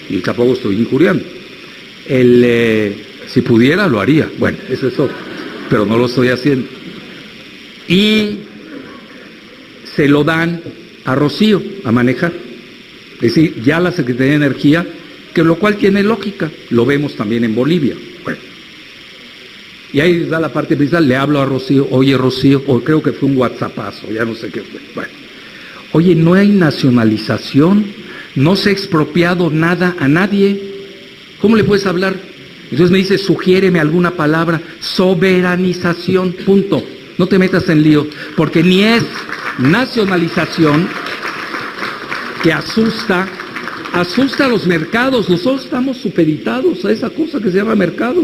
y tampoco estoy injuriando. Si pudiera lo haría, bueno, eso es otro, pero no lo estoy haciendo. Y se lo dan a Rocío a manejar. Es decir, ya la Secretaría de Energía, que lo cual tiene lógica, lo vemos también en Bolivia. Bueno, y ahí da la parte principal, le hablo a Rocío, oye Rocío, o creo que fue un WhatsAppazo, ya no sé qué fue. Bueno, oye, no hay nacionalización, no se ha expropiado nada a nadie, ¿cómo le puedes hablar? Entonces me dice, sugiéreme alguna palabra, soberanización, punto. No te metas en lío, porque ni es nacionalización que asusta a los mercados. Nosotros estamos supeditados a esa cosa que se llama mercados.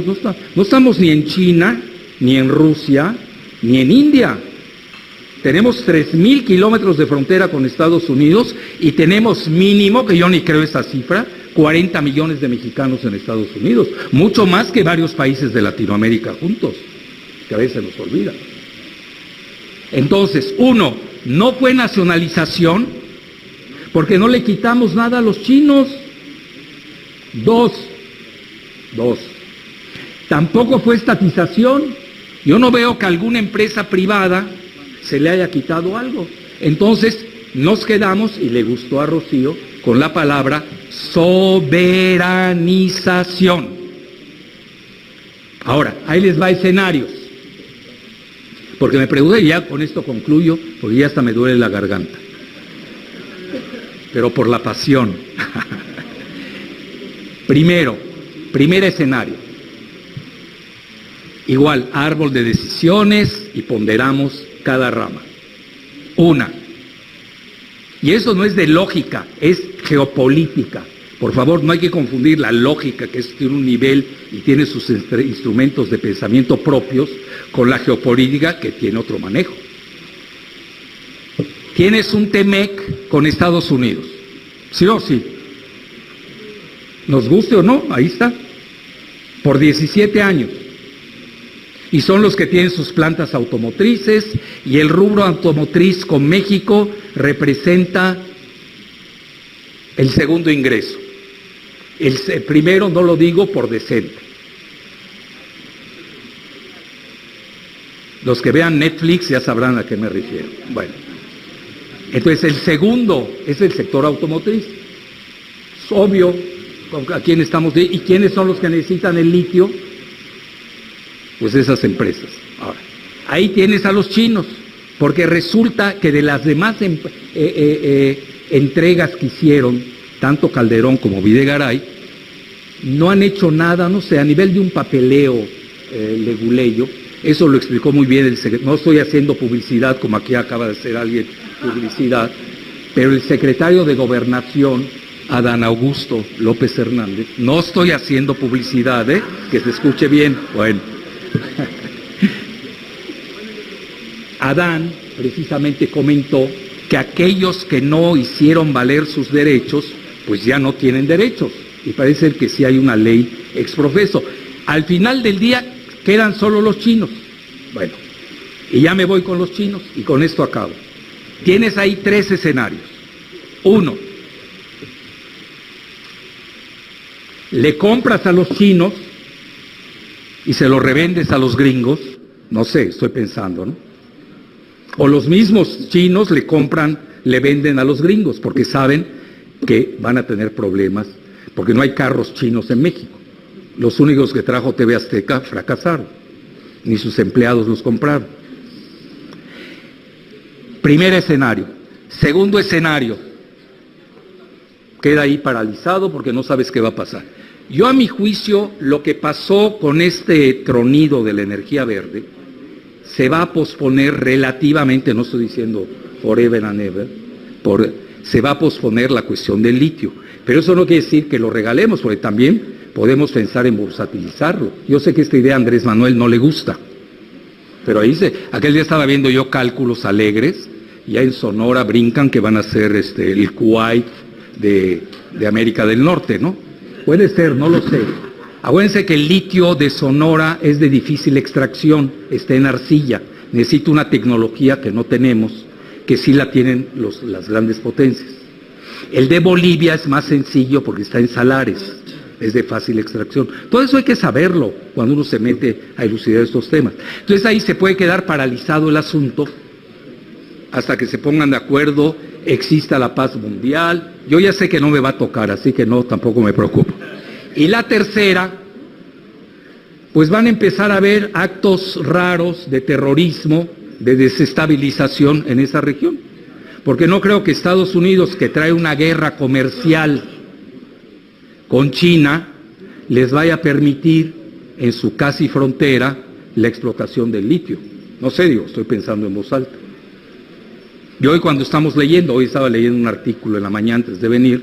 No estamos ni en China, ni en Rusia, ni en India. Tenemos 3,000 kilómetros de frontera con Estados Unidos y tenemos mínimo, que yo ni creo esa cifra, 40 millones de mexicanos en Estados Unidos. Mucho más que varios países de Latinoamérica juntos, que a veces nos olvida. Entonces, uno, No fue nacionalización, porque no le quitamos nada a los chinos. Dos. Tampoco fue estatización. Yo no veo que a alguna empresa privada se le haya quitado algo. Entonces, nos quedamos, y le gustó a Rocío, con la palabra soberanización. Ahora, ahí les va escenarios. Porque me pregunté, y ya con esto concluyo, porque ya hasta me duele la garganta. Pero por la pasión. Primer escenario. Igual, árbol de decisiones y ponderamos cada rama. Una. Y eso no es de lógica, es geopolítica. Por favor, no hay que confundir la lógica, que tiene un nivel y tiene sus instrumentos de pensamiento propios, con la geopolítica, que tiene otro manejo. Tienes un TEMEC con Estados Unidos. ¿Sí o sí? Nos guste o no, ahí está. Por 17 años. Y son los que tienen sus plantas automotrices, y el rubro automotriz con México representa el segundo ingreso. El primero no lo digo por decente. Los que vean Netflix ya sabrán a qué me refiero. Bueno, entonces el segundo es el sector automotriz. Es obvio a quién estamos. ¿Y quiénes son los que necesitan el litio? Pues esas empresas. Ahora, ahí tienes a los chinos, porque resulta que de las demás entregas que hicieron, tanto Calderón como Videgaray, no han hecho nada, no sé, a nivel de un papeleo leguleyo. Eso lo explicó muy bien el secretario. No estoy haciendo publicidad, como aquí acaba de hacer alguien publicidad, pero el secretario de Gobernación, Adán Augusto López Hernández, no estoy haciendo publicidad, que se escuche bien, bueno. Adán precisamente comentó que aquellos que no hicieron valer sus derechos, pues ya no tienen derechos, y parece que sí hay una ley exprofeso. Al final del día quedan solo los chinos. Bueno, y ya me voy con los chinos, y con esto acabo. Tienes ahí 3 escenarios. 1, le compras a los chinos y se lo revendes a los gringos, no sé, estoy pensando, ¿no? O los mismos chinos le venden a los gringos, porque saben que van a tener problemas, porque no hay carros chinos en México. Los únicos que trajo TV Azteca fracasaron, ni sus empleados los compraron. Primer escenario. Segundo escenario, queda ahí paralizado porque no sabes qué va a pasar. Yo, a mi juicio, lo que pasó con este tronido de la energía verde se va a posponer relativamente, no estoy diciendo forever and ever, se va a posponer la cuestión del litio. Pero eso no quiere decir que lo regalemos, porque también podemos pensar en bursatilizarlo. Yo sé que esta idea a Andrés Manuel no le gusta, pero ahí aquel día estaba viendo yo cálculos alegres, ya en Sonora brincan que van a ser el Kuwait de América del Norte, ¿no? Puede ser, no lo sé. Acuérdense que el litio de Sonora es de difícil extracción, está en arcilla, necesita una tecnología que no tenemos, que sí la tienen las grandes potencias. El de Bolivia es más sencillo porque está en salares, es de fácil extracción. Todo eso hay que saberlo cuando uno se mete a elucidar estos temas. Entonces ahí se puede quedar paralizado el asunto hasta que se pongan de acuerdo, exista la paz mundial. Yo ya sé que no me va a tocar, así que no, tampoco me preocupo. Y la tercera, pues van a empezar a haber actos raros de terrorismo, de desestabilización en esa región. Porque no creo que Estados Unidos, que trae una guerra comercial con China, les vaya a permitir en su casi frontera la explotación del litio. No sé, estoy pensando en voz alta. Y hoy cuando estamos leyendo, hoy estaba leyendo un artículo en la mañana antes de venir,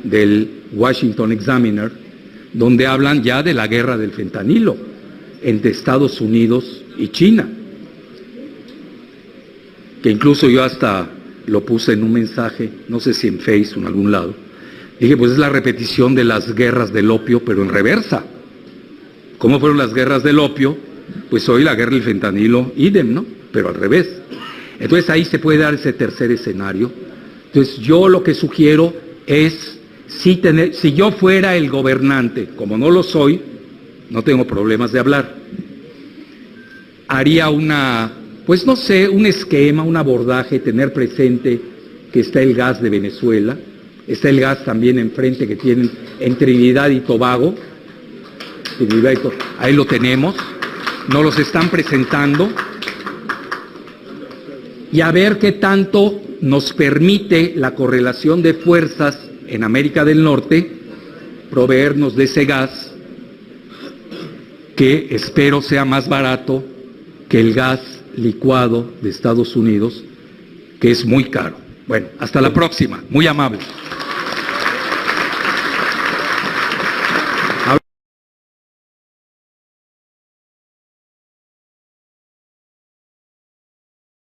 del Washington Examiner, donde hablan ya de la guerra del fentanilo entre Estados Unidos y China. Que incluso yo hasta lo puse en un mensaje, no sé si en Facebook o en algún lado. Dije, pues es la repetición de las guerras del opio, pero en reversa. ¿Cómo fueron las guerras del opio? Pues hoy la guerra del fentanilo, idem, ¿no? Pero al revés. Entonces ahí se puede dar ese tercer escenario. Entonces yo lo que sugiero es, si yo fuera el gobernante, como no lo soy, no tengo problemas de hablar, haría pues no sé, un esquema, un abordaje, tener presente que está el gas de Venezuela, está el gas también enfrente que tienen en Trinidad y Tobago, ahí lo tenemos, nos los están presentando, y a ver qué tanto nos permite la correlación de fuerzas en América del Norte proveernos de ese gas que espero sea más barato que el gas licuado de Estados Unidos, que es muy caro. Bueno, hasta la próxima, muy amable.